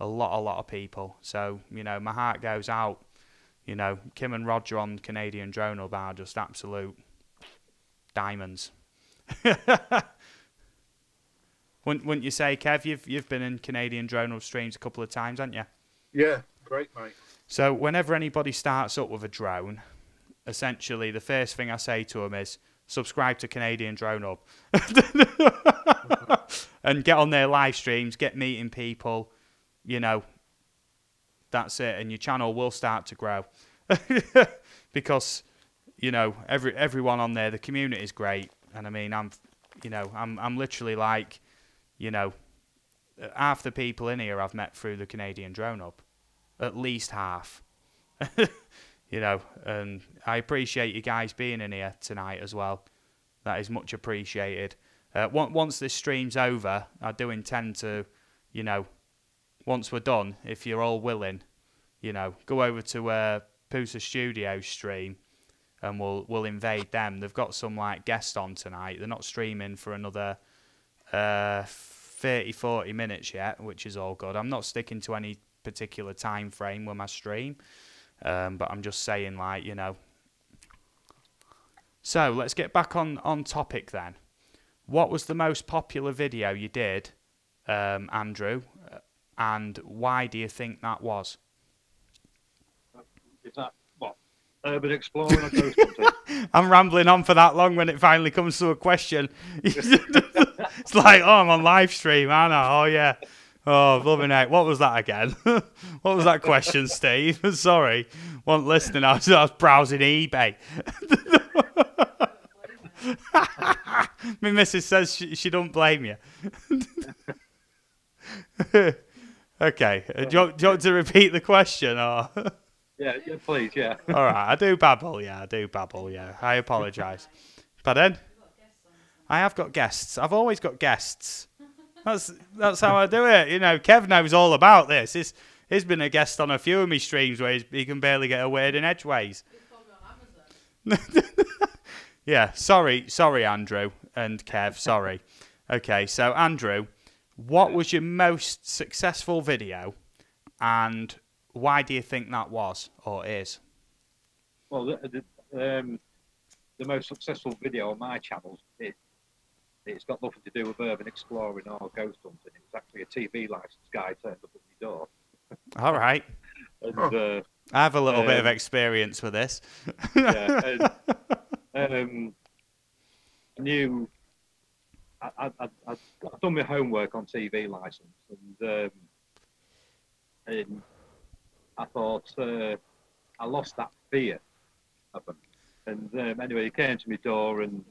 S1: a lot of people. So, you know, my heart goes out. You know, Kim and Roger on Canadian Drone Hub are just absolute diamonds. Wouldn't you say, Kev? You've been in Canadian Drone Hub streams a couple of times, haven't you?
S2: Yeah, great, mate. So
S1: whenever anybody starts up with a drone, essentially the first thing I say to them is subscribe to Canadian Drone Hub and get on their live streams, get meeting people. You know, that's it, and your channel will start to grow because, you know, everyone on there, the community is great. And I mean, I'm literally like, you know, half the people in here I've met through the Canadian Drone Hub, at least half. You know, and I appreciate you guys being in here tonight as well. That is much appreciated. Once this stream's over, I do intend to, you know, once we're done, if you're all willing, you know, go over to Pusa Studios stream and we'll invade them. They've got some like guest on tonight. They're not streaming for another 30-40 minutes yet, which is all good. I'm not sticking to any particular time frame with my stream, but I'm just saying, like, you know. So let's get back on topic then. What was the most popular video you did, Andrew, and why do you think that was?
S3: Is that what? Urban exploring or ghost hunting?
S1: I'm rambling on for that long when it finally comes to a question. It's like, oh, I'm on live stream, aren't I? Oh, yeah. Oh, loving it. What was that again? What was that question, Steve? Sorry. Wasn't listening. I was browsing eBay. My missus says she don't blame you. Okay. Do you want to repeat the question? Or?
S3: Yeah, please, yeah.
S1: All right. I do babble, yeah. I apologise. Pardon? I have got guests. I've always got guests. That's how I do it. You know, Kev knows all about this. He's been a guest on a few of my streams where he can barely get a word in edgeways. Yeah, sorry, Andrew and Kev, sorry. Okay, so Andrew, what was your most successful video, and why do you think that was or is?
S3: Well, the most successful video on my channel, it's got nothing to do with urban exploring or ghost hunting. It was actually a TV license guy turned up at my door.
S1: All right.
S3: And,
S1: I have a little bit of experience with this.
S3: Yeah. I've done my homework on TV license, and I thought I lost that fear of them. And anyway, he came to my door and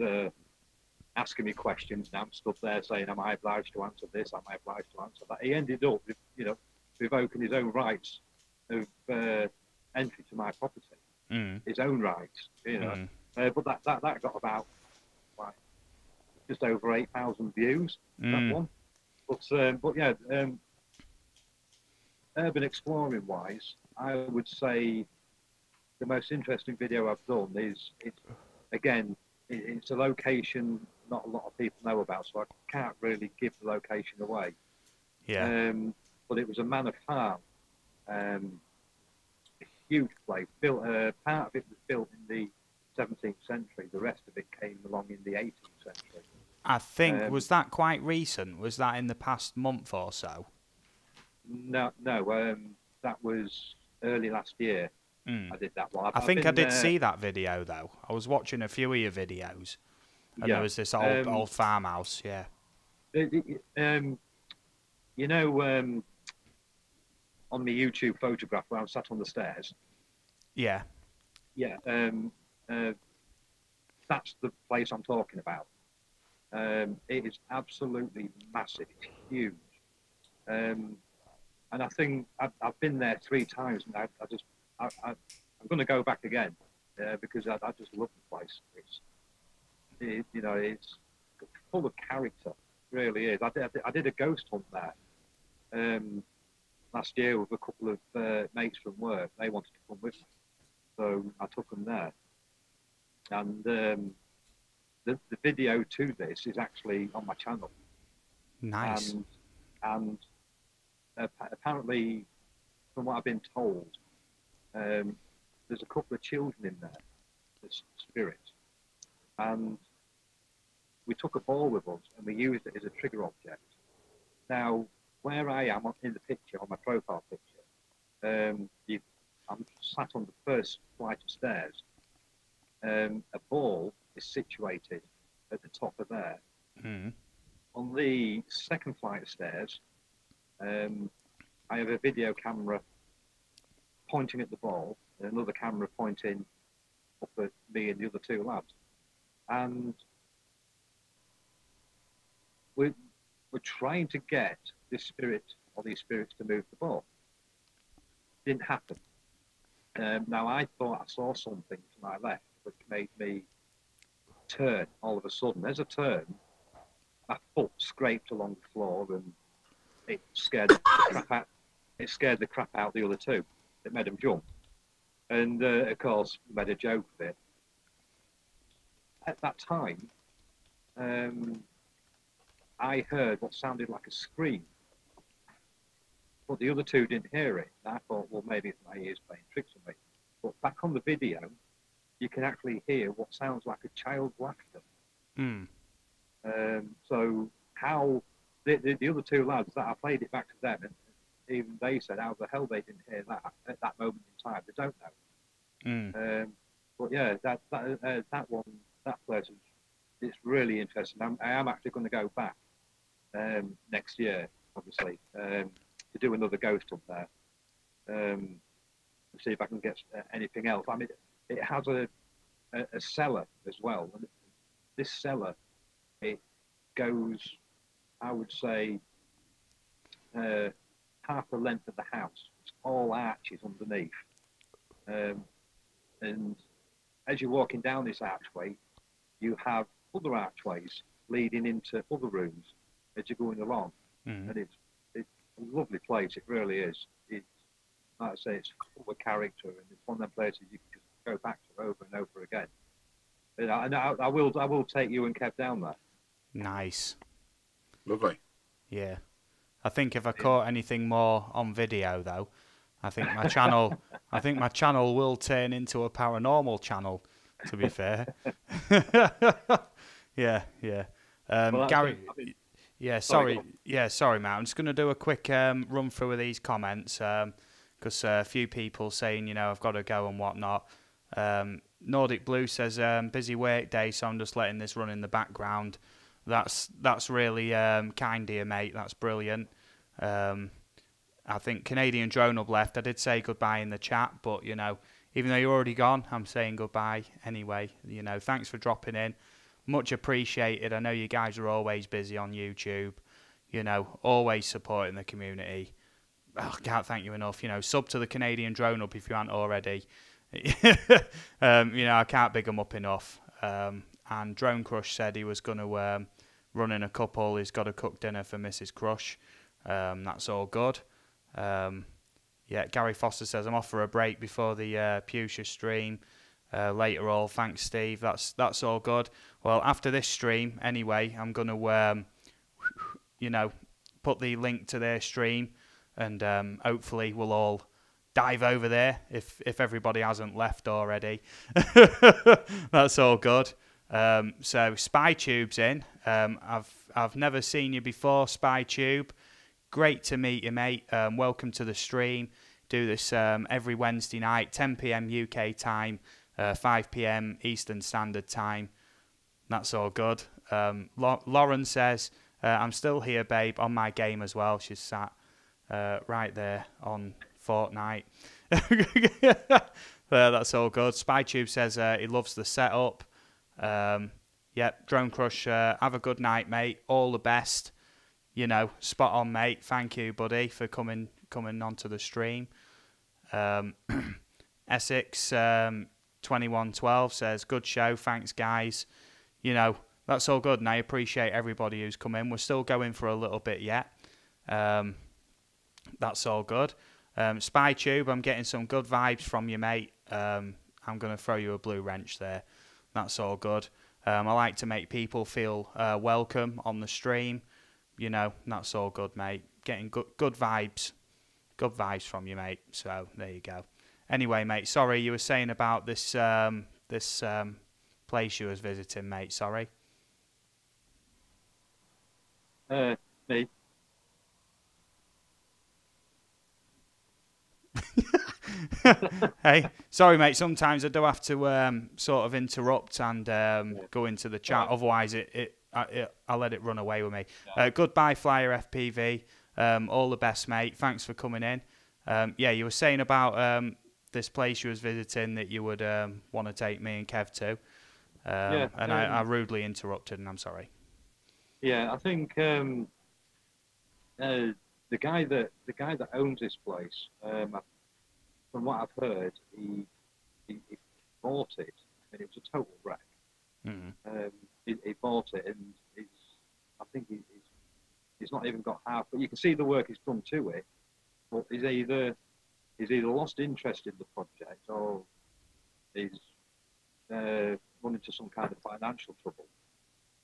S3: asking me questions, and I'm stood there saying, "Am I obliged to answer this? Am I obliged to answer that?" He ended up, revoking his own rights of entry to my property, his own rights, but that got about just over 8,000 views. That one, but yeah, urban exploring wise, I would say the most interesting video I've done is it's a location not a lot of people know about, so I can't really give the location away.
S1: Yeah.
S3: But it was a manor farm, a huge place. Built, part of it was built in the 17th century. The rest of it came along in the 18th century.
S1: I think, was that quite recent? Was that in the past month or so?
S3: No, that was early last year. I did that one.
S1: I think I did see that video, though. I was watching a few of your videos, and there was this old farmhouse, yeah.
S3: On my YouTube photograph where I'm sat on the stairs.
S1: Yeah.
S3: Yeah, that's the place I'm talking about. It is absolutely massive. It's huge. And I think I've been there 3 times, and I'm going to go back again because I just love the place. It's full of character. It really is. I did a ghost hunt there last year with a couple of mates from work. They wanted to come with me, so I took them there. And the video to this is actually on my channel.
S1: Nice.
S3: And apparently, from what I've been told, there's a couple of children in there, there's spirits, and we took a ball with us and we used it as a trigger object. Now, where I am in the picture, on my profile picture, I'm sat on the first flight of stairs. A ball is situated at the top of there. On the second flight of stairs, I have a video camera pointing at the ball, and another camera pointing up at me and the other 2 lads. And we're trying to get this spirit or these spirits to move the ball. Didn't happen. Now I thought I saw something to my left, which made me turn all of a sudden. As a turn, my foot scraped along the floor, and it scared the crap out. It scared the crap out the other 2. It made them jump, and of course, we made a joke of it. at that time, I heard what sounded like a scream, but the other two didn't hear it. And I thought, well, maybe it's my ears playing tricks on me. But back on the video, you can actually hear what sounds like a child's laughter.
S1: Mm.
S3: So how the other two lads that I played it back to them, and even they said how the hell they didn't hear that at that moment in time. They don't know.
S1: Mm.
S3: But yeah, that one, that place is, it's really interesting. I am actually going to go back next year, obviously, to do another ghost up there. And see if I can get anything else. I mean, it has a cellar as well. And this cellar, it goes, I would say, half the length of the house. It's all arches underneath. And as you're walking down this archway, you have other archways leading into other rooms as you're going along.
S1: Mm.
S3: And it's a lovely place. It really is. It's, like I say, it's full of character, and it's one of them places you can just go back to over and over again. And I will take you and Kev down there.
S1: Nice.
S2: Lovely.
S1: Yeah. I think if I caught anything more on video, though, I think my channel will turn into a paranormal channel, to be fair. Yeah.
S3: Well,
S1: Gary,
S3: yeah,
S1: sorry, Matt. I'm just going to do a quick run through of these comments, because a few people saying, I've got to go and whatnot. Nordic Blue says, busy work day, so I'm just letting this run in the background. That's really kind of you, mate. That's brilliant. I think Canadian Drone Hub left. I did say goodbye in the chat, but, even though you're already gone, I'm saying goodbye anyway. Thanks for dropping in. Much appreciated. I know you guys are always busy on YouTube, always supporting the community. Oh, I can't thank you enough. Sub to the Canadian Drone Hub if you aren't already. I can't big them up enough. And Drone Crush said he was going to run in a couple. He's got to cook dinner for Mrs. Crush. That's all good. Gary Foster says, I'm off for a break before the Pusha stream. Later all. Thanks, Steve. That's all good. Well, after this stream, anyway, I'm going to, put the link to their stream, and hopefully we'll all dive over there if everybody hasn't left already. That's all good. So SpyTube's in. I've never seen you before, SpyTube. Great to meet you, mate. Welcome to the stream. Do this every Wednesday night, 10 p.m. UK time, 5 p.m. Eastern Standard Time. That's all good. Lauren says, I'm still here, babe, on my game as well. She's sat right there on Fortnite. That's all good. SpyTube says he loves the setup. Drone Crush, have a good night, mate. All the best. Spot on, mate. Thank you, buddy, for coming onto the stream. Essex 2112 says, good show. Thanks, guys. That's all good, and I appreciate everybody who's come in. We're still going for a little bit yet. That's all good. SpyTube, I'm getting some good vibes from you, mate. I'm going to throw you a blue wrench there. That's all good. I like to make people feel welcome on the stream. That's all good, mate. Getting good vibes. Good vibes from you, mate. So, there you go. Anyway, mate, sorry, you were saying about this place you was visiting, mate. Sorry.
S3: Me.
S1: Hey, sorry, mate. Sometimes I do have to sort of interrupt and go into the chat. Otherwise, I'll let it run away with me. Yeah. Goodbye, Flyer FPV. All the best, mate. Thanks for coming in. You were saying about this place you was visiting that you would want to take me and Kev to. I rudely interrupted, and I'm sorry.
S3: Yeah, I think the guy that owns this place, from what I've heard, he bought it, and it was a total wreck. Mm-hmm. He bought it, and I think he's not even got half. But you can see the work he's done to it. But he's either lost interest in the project, or he's run into some kind of financial trouble,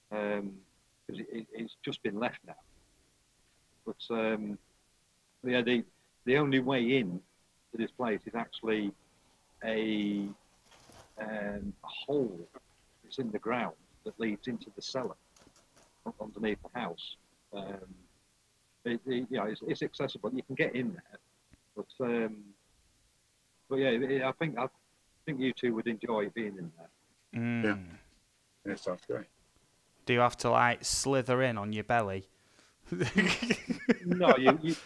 S3: because it's just been left now. But yeah, the only way in to this place is actually a hole that's in the ground that leads into the cellar underneath the house. You know, it's accessible. You can get in there, but yeah, I think you two would enjoy being in there.
S2: Yeah, it sounds great.
S1: Do you have to like slither in on your belly?
S3: No, you'd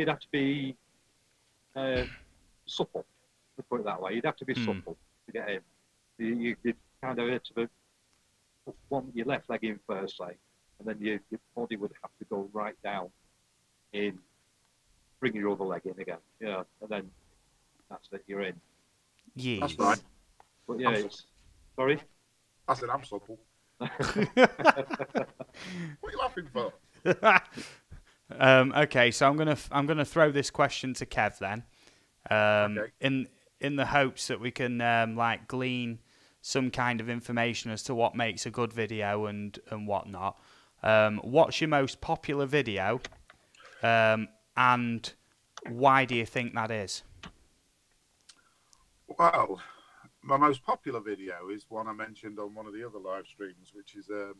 S3: have to be supple. Let's put it that way. You'd have to be supple to get in. You'd kind of have to put your left leg in first, say, and then your body would have to go right down in, bring your other leg in again. Yeah, and then that's it. You're in.
S1: Yeah.
S2: That's right.
S3: But yeah, sorry.
S2: I said I'm supple. What are you laughing for?
S1: Okay, so I'm gonna throw this question to Kev then,
S2: Okay.
S1: in the hopes that we can like glean some kind of information as to what makes a good video and whatnot. What's your most popular video, and why do you think that is?
S2: Well, my most popular video is one I mentioned on one of the other live streams, which is a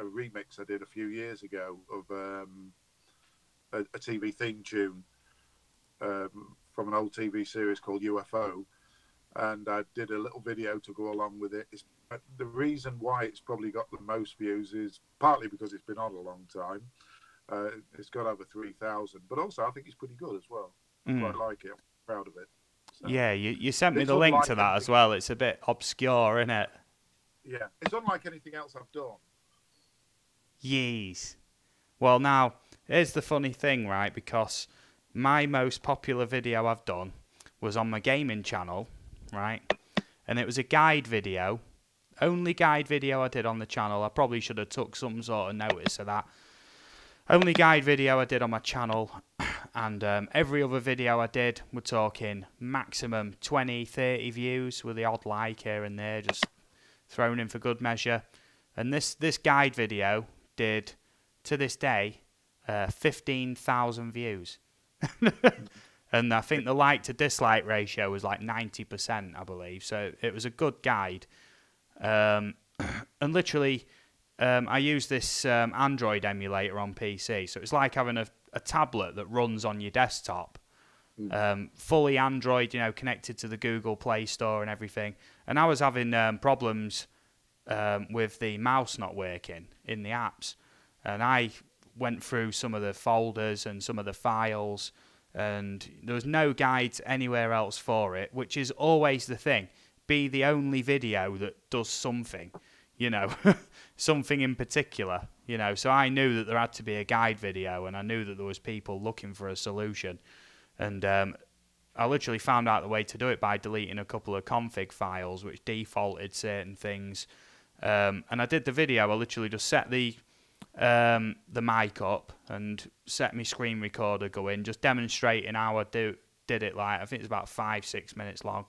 S2: remix I did a few years ago of a TV theme tune from an old TV series called UFO, and I did a little video to go along with it. The reason why it's probably got the most views is partly because it's been on a long time. It's got over 3,000, but also I think it's pretty good as well. I quite like it. I'm proud of it. So,
S1: yeah, you sent me the link to that as well. It's a bit obscure, isn't it?
S2: Yeah, it's unlike anything else I've done.
S1: Yes. Well, now, here's the funny thing, right? Because my most popular video I've done was on my gaming channel, right? And it was a guide video. Only guide video I did on the channel. I probably should have took some sort of notice of that. Only guide video I did on my channel. And every other video I did, we're talking maximum 20, 30 views with the odd like here and there, just thrown in for good measure. And this guide video did, to this day, 15,000 views. And I think the like to dislike ratio was like 90%, I believe. So it was a good guide. And literally, I use this Android emulator on PC. So it's like having a tablet that runs on your desktop. Fully Android, you know, connected to the Google Play Store and everything. And I was having problems with the mouse not working in the apps. And I went through some of the folders and some of the files, and there was no guides anywhere else for it, which is always the thing. Be the only video that does something, you know, something in particular, you know. So I knew that there had to be a guide video, and I knew that there was people looking for a solution. And I literally found out the way to do it by deleting a couple of config files which defaulted certain things. And I did the video. I literally just set the mic up and set my screen recorder going, just demonstrating how I did it. Like, I think it's about 5-6 minutes long.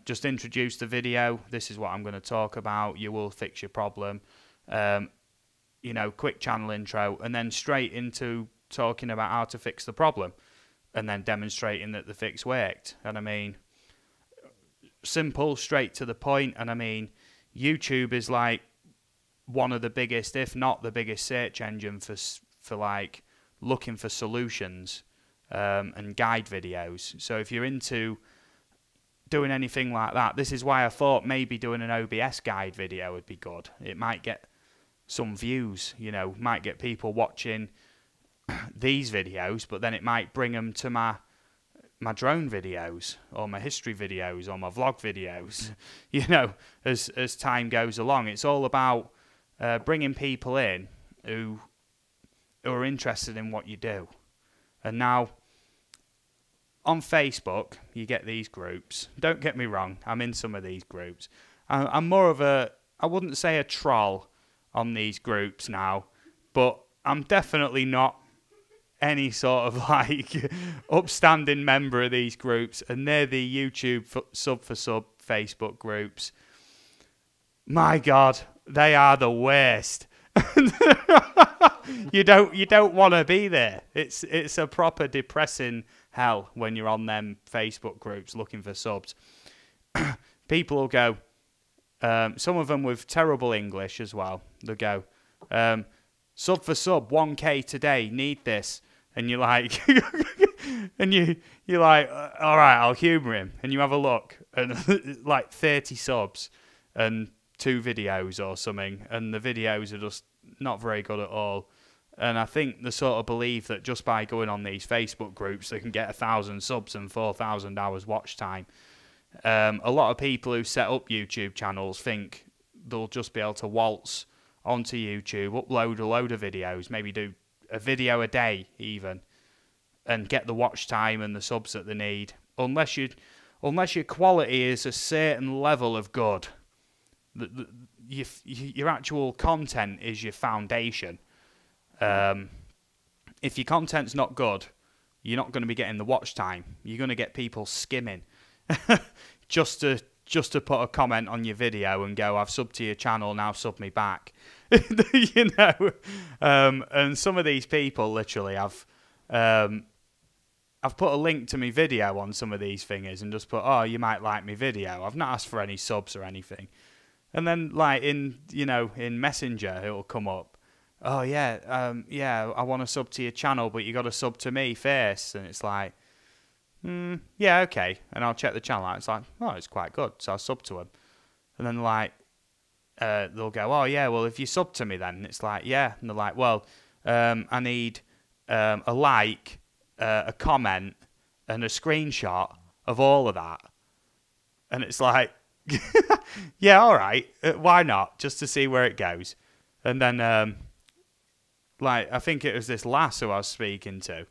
S1: Just introduce the video. This is what I'm going to talk about. You will fix your problem. You know, quick channel intro, and then straight into talking about how to fix the problem, and then demonstrating that the fix worked. And I mean, simple, straight to the point. And I mean, YouTube is like one of the biggest, if not the biggest, search engine for like looking for solutions and guide videos. So if you're into doing anything like that, this is why I thought maybe doing an OBS guide video would be good. It might get some views, you know, might get people watching these videos, but then it might bring them to my drone videos or my history videos or my vlog videos, you know, as time goes along. It's all about bringing people in who are interested in what you do. And now, on Facebook, you get these groups. Don't get me wrong, I'm in some of these groups. I'm more of a, I wouldn't say a troll on these groups now, but I'm definitely not any sort of like upstanding member of these groups, and they're the YouTube sub for sub Facebook groups. My God, they are the worst. You don't want to be there. It's a proper depressing hell when you're on them Facebook groups looking for subs. People will go, some of them with terrible English as well. They'll go, sub for sub, 1K today, need this. And you're like, and you're like, all right, I'll humour him. And you have a look, and like 30 subs and 2 videos or something, and the videos are just not very good at all. And I think they sort of believe that just by going on these Facebook groups, they can get 1,000 subs and 4,000 hours watch time. A lot of people who set up YouTube channels think they'll just be able to waltz onto YouTube, upload a load of videos, maybe do a video a day even, and get the watch time and the subs that they need. Unless your quality is a certain level of good, your actual content is your foundation. If your content's not good, you're not going to be getting the watch time. You're going to get people skimming just to put a comment on your video and go, I've subbed to your channel, now sub me back. You know, and some of these people literally I've put a link to my video on some of these things and just put, oh, you might like my video. I've not asked for any subs or anything. And then like in Messenger it'll come up, oh yeah, I want to sub to your channel, but you got to sub to me first. And it's like, yeah, okay. And I'll check the channel out. It's like, oh, it's quite good. So I'll sub to them. And then like, they'll go, oh yeah, well if you sub to me then. And it's like, yeah. And they're like, well, I need a like, a comment, and a screenshot of all of that. And it's like, yeah, all right, why not? Just to see where it goes. And then, like, I think it was this lass who I was speaking to,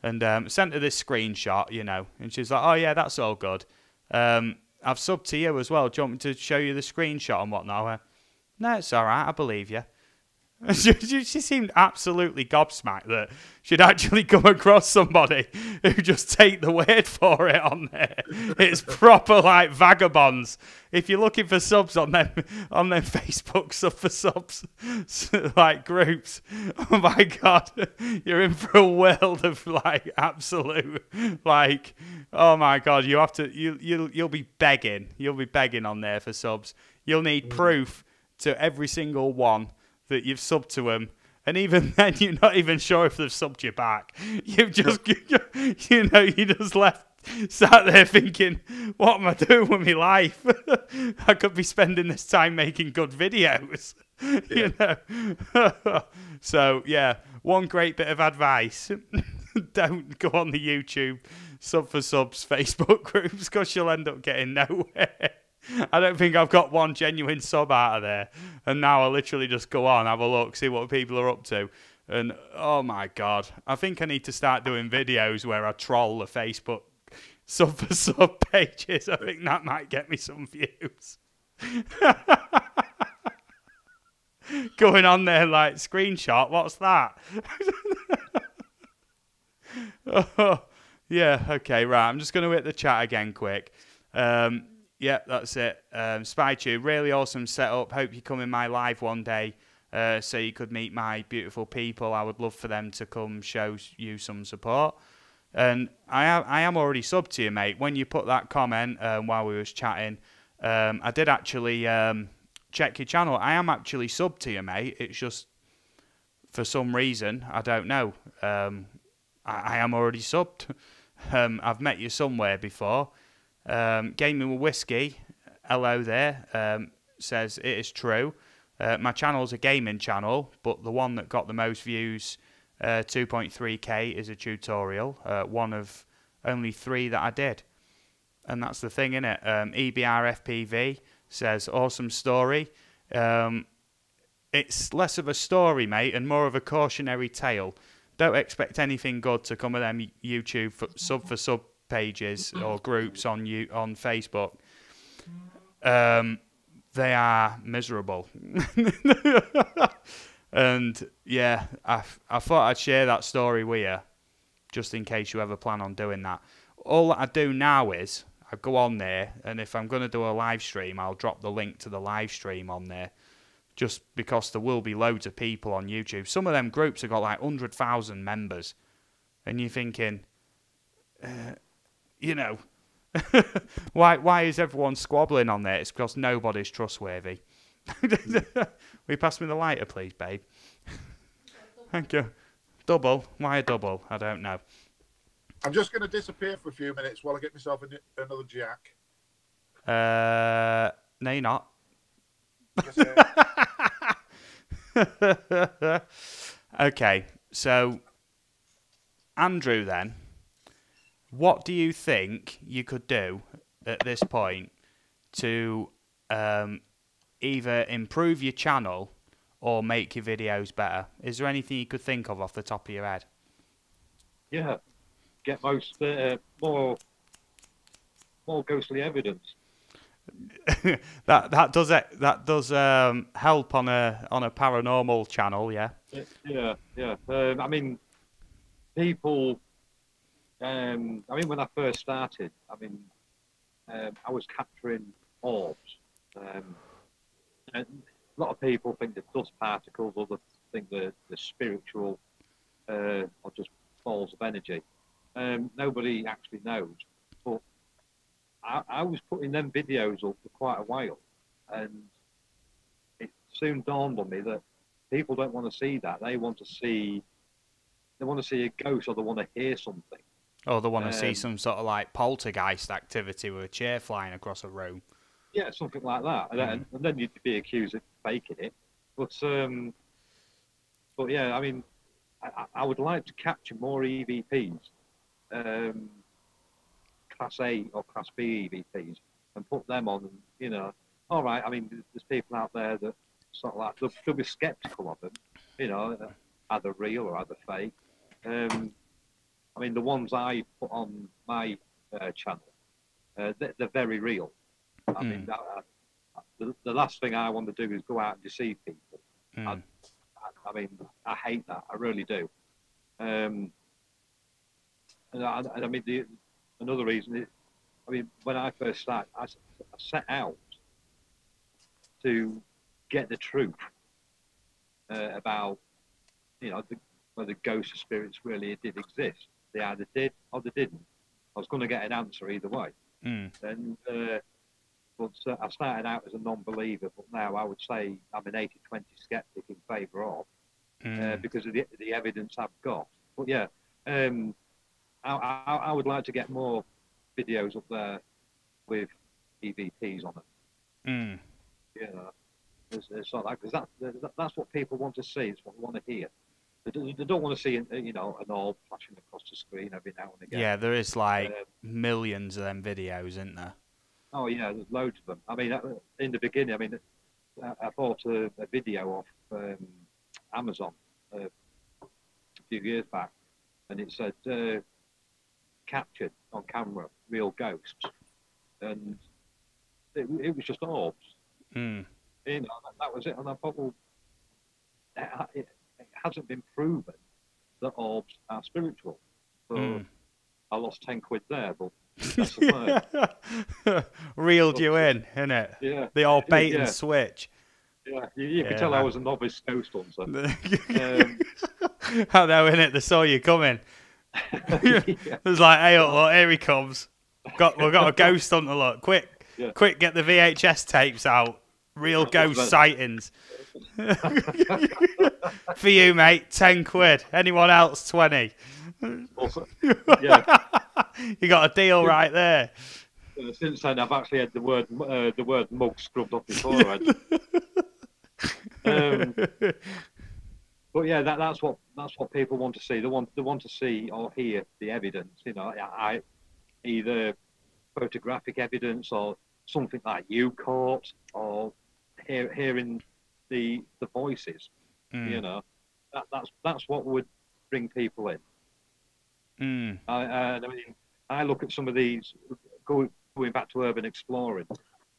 S1: and sent her this screenshot, you know, and she's like, oh yeah, that's all good. I've subbed to you as well. Do you want me to show you the screenshot and whatnot? I went, no, it's all right, I believe you. She seemed absolutely gobsmacked that she'd actually come across somebody who just take the word for it on there. It's proper like vagabonds. If you're looking for subs on them Facebook sub for subs like groups, oh my God, you're in for a world of like absolute like, oh my God, you have to you'll be begging. You'll be begging on there for subs. You'll need proof to every single one that you've subbed to them, and even then you're not even sure if they've subbed you back. You've just, you know, you just sat there thinking, what am I doing with my life? I could be spending this time making good videos, you know. So yeah, one great bit of advice: don't go on the YouTube sub for subs Facebook groups, because you'll end up getting nowhere. I don't think I've got one genuine sub out of there. And now I literally just go on, have a look, see what people are up to. And, oh my God, I think I need to start doing videos where I troll the Facebook sub for sub pages. I think that might get me some views. Going on there like, screenshot, what's that? Oh, yeah, okay, right. I'm just going to hit the chat again quick. Yeah, that's it. SpyTube, really awesome setup. Hope you come in my live one day so you could meet my beautiful people. I would love for them to come show you some support. And I am already subbed to you, mate. When you put that comment while we was chatting, I did actually check your channel. I am actually subbed to you, mate. It's just, for some reason, I don't know. I am already subbed. I've met you somewhere before. Gaming with Whiskey, hello there, says it is true. My channel's a gaming channel, but the one that got the most views, 2.3k, is a tutorial, one of only 3 that I did. And that's the thing, innit? EBRFPV says, awesome story. It's less of a story, mate, and more of a cautionary tale. Don't expect anything good to come of them YouTube sub for sub pages or groups on Facebook. They are miserable. And yeah, I thought I'd share that story with you, just in case you ever plan on doing that. All that I do now is I go on there, and if I'm going to do a live stream, I'll drop the link to the live stream on there, just because there will be loads of people on YouTube. Some of them groups have got like 100,000 members, and you're thinking, you know, why is everyone squabbling on there? It's because nobody's trustworthy. Will you pass me the lighter, please, babe? Thank you. Double? Why a double? I don't know.
S2: I'm just going to disappear for a few minutes while I get myself another jack.
S1: No, you're not. Okay, so Andrew, then, what do you think you could do at this point to either improve your channel or make your videos better? Is there anything you could think of off the top of your head?
S3: Yeah, get more ghostly evidence.
S1: that does help on a paranormal channel, yeah.
S3: Yeah. I mean, people. I mean, when I first started, I was capturing orbs. And a lot of people think they're dust particles, others think they're spiritual, or just balls of energy. Nobody actually knows. But I was putting them videos up for quite a while, and it soon dawned on me that people don't want to see that. They want to see a ghost, or they want to hear something.
S1: Oh, they want to see some sort of like poltergeist activity with a chair flying across a room.
S3: Yeah, something like that, and then you'd be accused of faking it. But yeah, I mean, I would like to capture more EVPs, Class A or Class B EVPs, and put them on. And, you know, all right. I mean, there's people out there that sort of like they'll be skeptical of them. You know, either real or either fake. I mean, the ones I put on my channel, they're very real. I mean, the last thing I want to do is go out and deceive people. I mean, I hate that. I really do. And I mean, another reason is, I mean, when I first started, I set out to get the truth about, you know, whether ghosts or spirits really did exist. They either did or they didn't. I was going to get an answer either way. And but I started out as a non-believer, but now I would say I'm an 80-20 skeptic in favour of, because of the evidence I've got. But yeah, I would like to get more videos up there with EVPs on them. You know, it's not like, because that's what people want to see. It's what they want to hear. They don't want to see, you know, an orb flashing across the screen every now and again. Yeah,
S1: there is like millions of them videos, isn't there?
S3: Oh yeah, there's loads of them. I mean, in the beginning, I mean, I bought a video off Amazon a few years back, and it said captured on camera real ghosts, and it was just orbs. You know, that was it. And I thought, well, it hasn't been proven that orbs are spiritual. So I lost 10 quid there, but that's the
S1: reeled you in, innit?
S3: Yeah.
S1: The old bait and switch.
S3: Yeah, you could tell I was a novice ghost hunter.
S1: I know, innit? They saw you coming. It was like, hey, look, here he comes. We've got a ghost hunter, look. Quick, get the VHS tapes out. Real ghost sightings. For you, mate, 10 quid. Anyone else, 20.
S3: Yeah.
S1: You got a deal right there.
S3: Since then, I've actually had the word mug scrubbed off my forehead. But yeah, that's what people want to see. They want to see or hear the evidence. You know, either photographic evidence or something like you caught, or hearing the voices. You know, that's what would bring people in. I mean, I look at some of these, going back to urban exploring,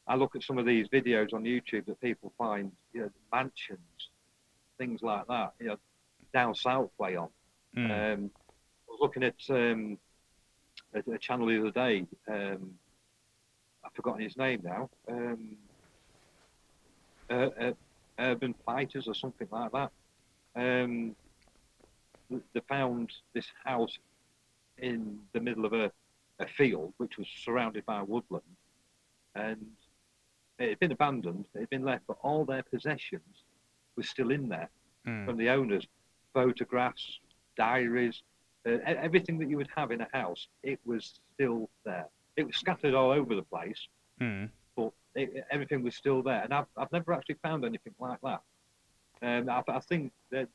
S3: I look at some of these videos on YouTube that people find, you know, mansions things like that. You know, down south way on. I was looking at a channel the other day. I've forgotten his name now. Urban Fighters or something like that. They found this house in the middle of a field which was surrounded by woodland, and it had been abandoned. It had been left, but all their possessions were still in there from the owners. Photographs, diaries, everything that you would have in a house, it was still there. It was scattered all over the place, but everything was still there. And I've never actually found anything like that. I think that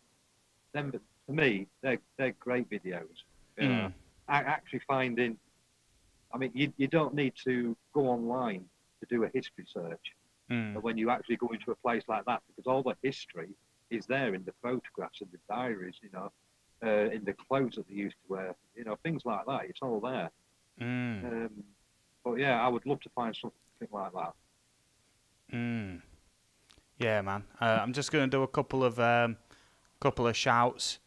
S3: them, for me, they're great videos. You know, actually finding. I mean, you don't need to go online to do a history search. But when you actually go into a place like that, because all the history is there in the photographs and the diaries, you know, in the clothes that they used to wear, you know, things like that. It's all there. But yeah, I would love to find something like that.
S1: Yeah, man. I'm just going to do a couple of shouts.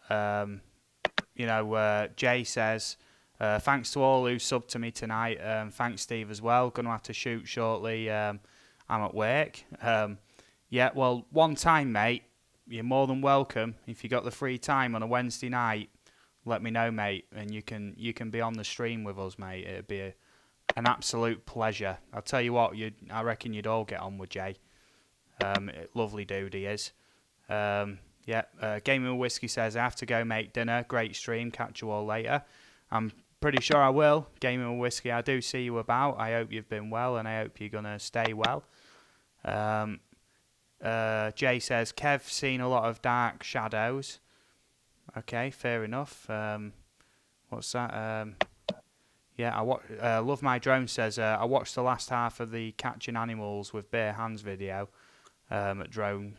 S1: You know, Jay says, thanks to all who subbed to me tonight. Thanks, Steve, as well. Going to have to shoot shortly. I'm at work. Yeah, well, one time, mate, you're more than welcome. If you got the free time on a Wednesday night, let me know, mate, and you can be on the stream with us, mate. It'd be an absolute pleasure. I'll tell you what, I reckon you'd all get on with Jay. Lovely dude he is. Yeah, Gaming with Whiskey says, I have to go make dinner. Great stream. Catch you all later. I'm pretty sure I will. Gaming with Whiskey, I do see you about. I hope you've been well, and I hope you're going to stay well. Jay says, Kev, seen a lot of Dark Shadows. Okay, fair enough. What's that? Yeah, Love My Drone says, I watched the last half of the Catching Animals with Bare Hands video at Drone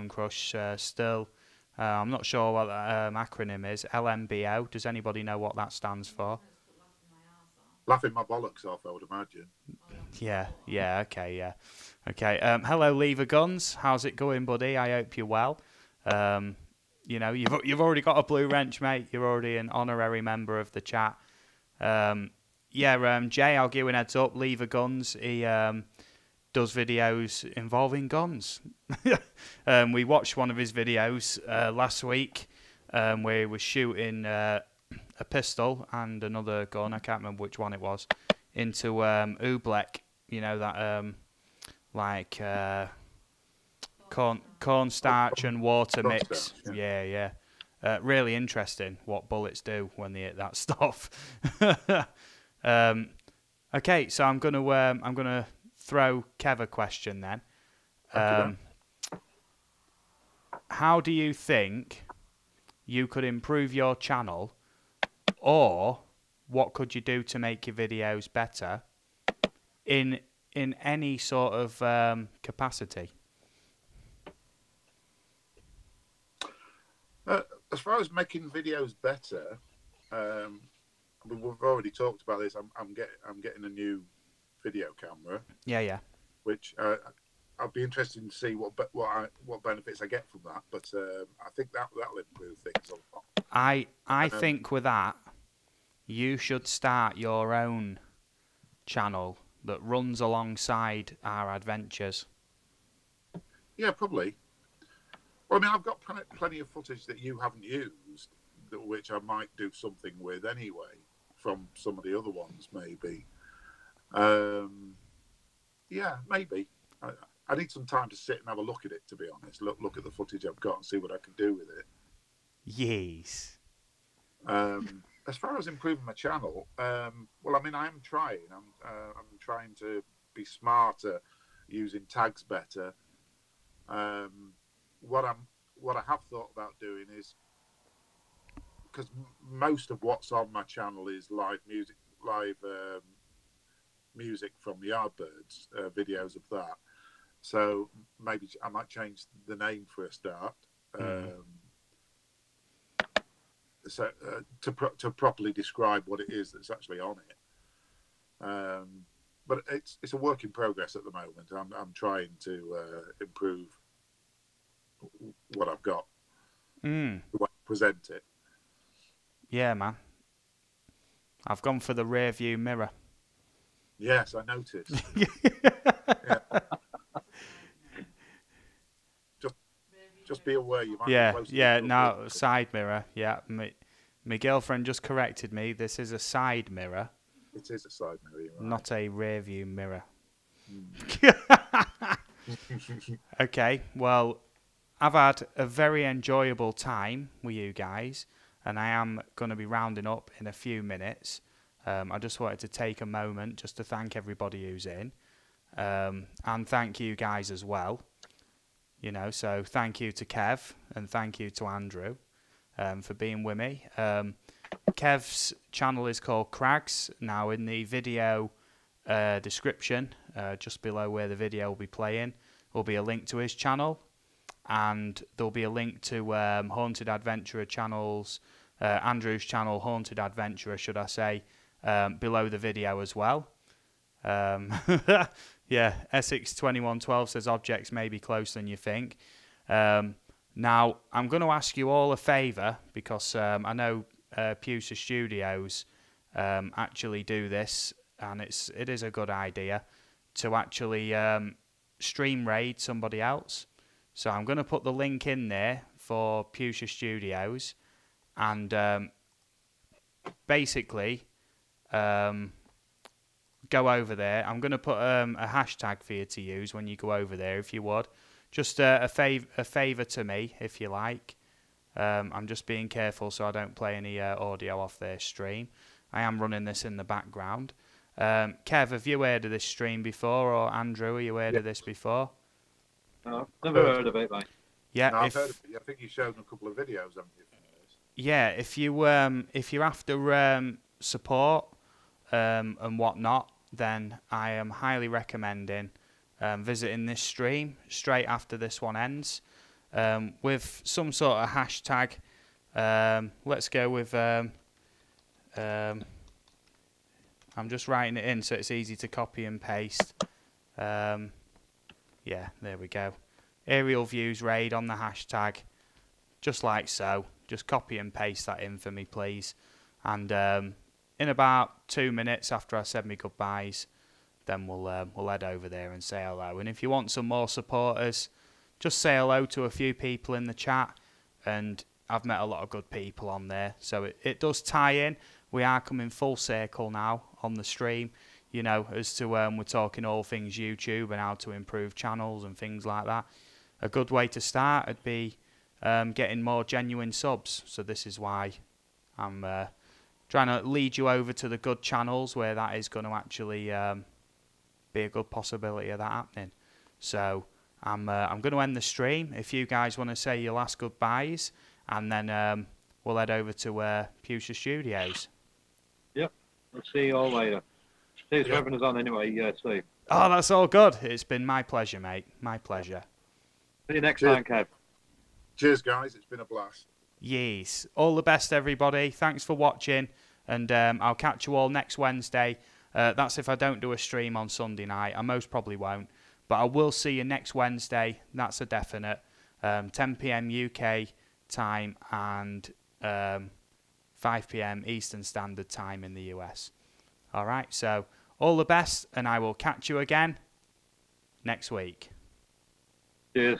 S1: Crush. Still, I'm not sure what that acronym is. LMBO. Does anybody know what that stands for?
S2: Laughing my bollocks off, I would imagine.
S1: Yeah, okay, yeah. Okay, hello, Lever Guns. How's it going, buddy? I hope you're well. You know, you've already got a blue wrench, mate. You're already an honorary member of the chat. Jay, I'll give you an heads up. Lever Guns, he does videos involving guns. We watched one of his videos last week where he was shooting a pistol and another gun, I can't remember which one it was, into Eaglevp, you know, that cornstarch and water mix. Yeah. Really interesting what bullets do when they hit that stuff. Okay, so I'm gonna throw Kev a question then. How do you think you could improve your channel, or what could you do to make your videos better in any sort of capacity?
S2: As far as making videos better, I mean, we've already talked about this. I'm getting a new video camera.
S1: Yeah.
S2: Which I'll be interested to see what benefits I get from that. But I think that'll improve things a lot.
S1: I think with that, you should start your own channel that runs alongside our adventures.
S2: Yeah, probably. Well, I mean, I've got plenty of footage that you haven't used, which I might do something with anyway, from some of the other ones, maybe. Yeah, maybe. I need some time to sit and have a look at it, to be honest. Look at the footage I've got and see what I can do with it.
S1: Yes.
S2: As far as improving my channel, well, I mean, I am trying. I'm trying to be smarter, using tags better. What I have thought about doing is, because most of what's on my channel is live music from the Yardbirds, videos of that. So maybe I might change the name for a start. To properly describe what it is that's actually on it. But it's a work in progress at the moment. I'm trying to improve what I've got,
S1: Mm.
S2: the way I present it.
S1: Yeah, man. I've gone for the rear view mirror.
S2: Yes, I noticed. Yeah. Just be aware you might be close to the
S1: no, side mirror. Yeah, my girlfriend just corrected me. This is a side mirror.
S2: It is a side mirror, you're right.
S1: Not a rear view mirror. Okay, well, I've had a very enjoyable time with you guys, and I am going to be rounding up in a few minutes. I just wanted to take a moment just to thank everybody who's in, and thank you guys as well. You know, so thank you to Kev and thank you to Andrew for being with me. Kev's channel is called Kraggs. Now, in the video description, just below where the video will be playing, will be a link to his channel, and there'll be a link to Haunted Adventurer channels, Andrew's channel, Haunted Adventurer, should I say, below the video as well. Yeah, Essex2112 says objects may be closer than you think. Now, I'm going to ask you all a favour, because I know Pewter Studios actually do this, and it is a good idea to actually stream raid somebody else. So I'm going to put the link in there for Pewter Studios, and basically go over there. I'm going to put a hashtag for you to use when you go over there, if you would. Just a favour to me, if you like. I'm just being careful so I don't play any audio off their stream. I am running this in the background. Kev, have you heard of this stream before, or Andrew, have you heard of this before?
S3: No, never heard of it, mate.
S2: Yeah, no, I've heard of it. I think you showed a couple of videos, haven't you?
S1: Yeah, if you're after support and whatnot, then I am highly recommending visiting this stream straight after this one ends, with some sort of hashtag. Let's go with I'm just writing it in so it's easy to copy and paste. Yeah, there we go. Aerial views raid on the hashtag, just like so. Just copy and paste that in for me, please. And in about 2 minutes after I said me goodbyes, then we'll head over there and say hello. And if you want some more supporters, just say hello to a few people in the chat. And I've met a lot of good people on there, so it does tie in. We are coming full circle now on the stream, you know, as to we're talking all things YouTube and how to improve channels and things like that. A good way to start would be getting more genuine subs. So this is why I'm trying to lead you over to the good channels where that is going to actually be a good possibility of that happening. So I'm going to end the stream. If you guys want to say your last goodbyes, and then we'll head over to Pewter Studios. Yep,
S3: we'll see you all later. Thanks for having us on anyway. See.
S1: Oh, that's all good. It's been my pleasure, mate. My pleasure.
S3: See you next time, Kev.
S2: Cheers, guys. It's been a blast.
S1: Yes. All the best, everybody. Thanks for watching, and I'll catch you all next Wednesday. That's if I don't do a stream on Sunday night. I most probably won't, but I will see you next Wednesday. That's a definite. 10 p.m. UK time and 5 p.m. Eastern Standard Time in the US. All right, so all the best, and I will catch you again next week.
S3: Cheers.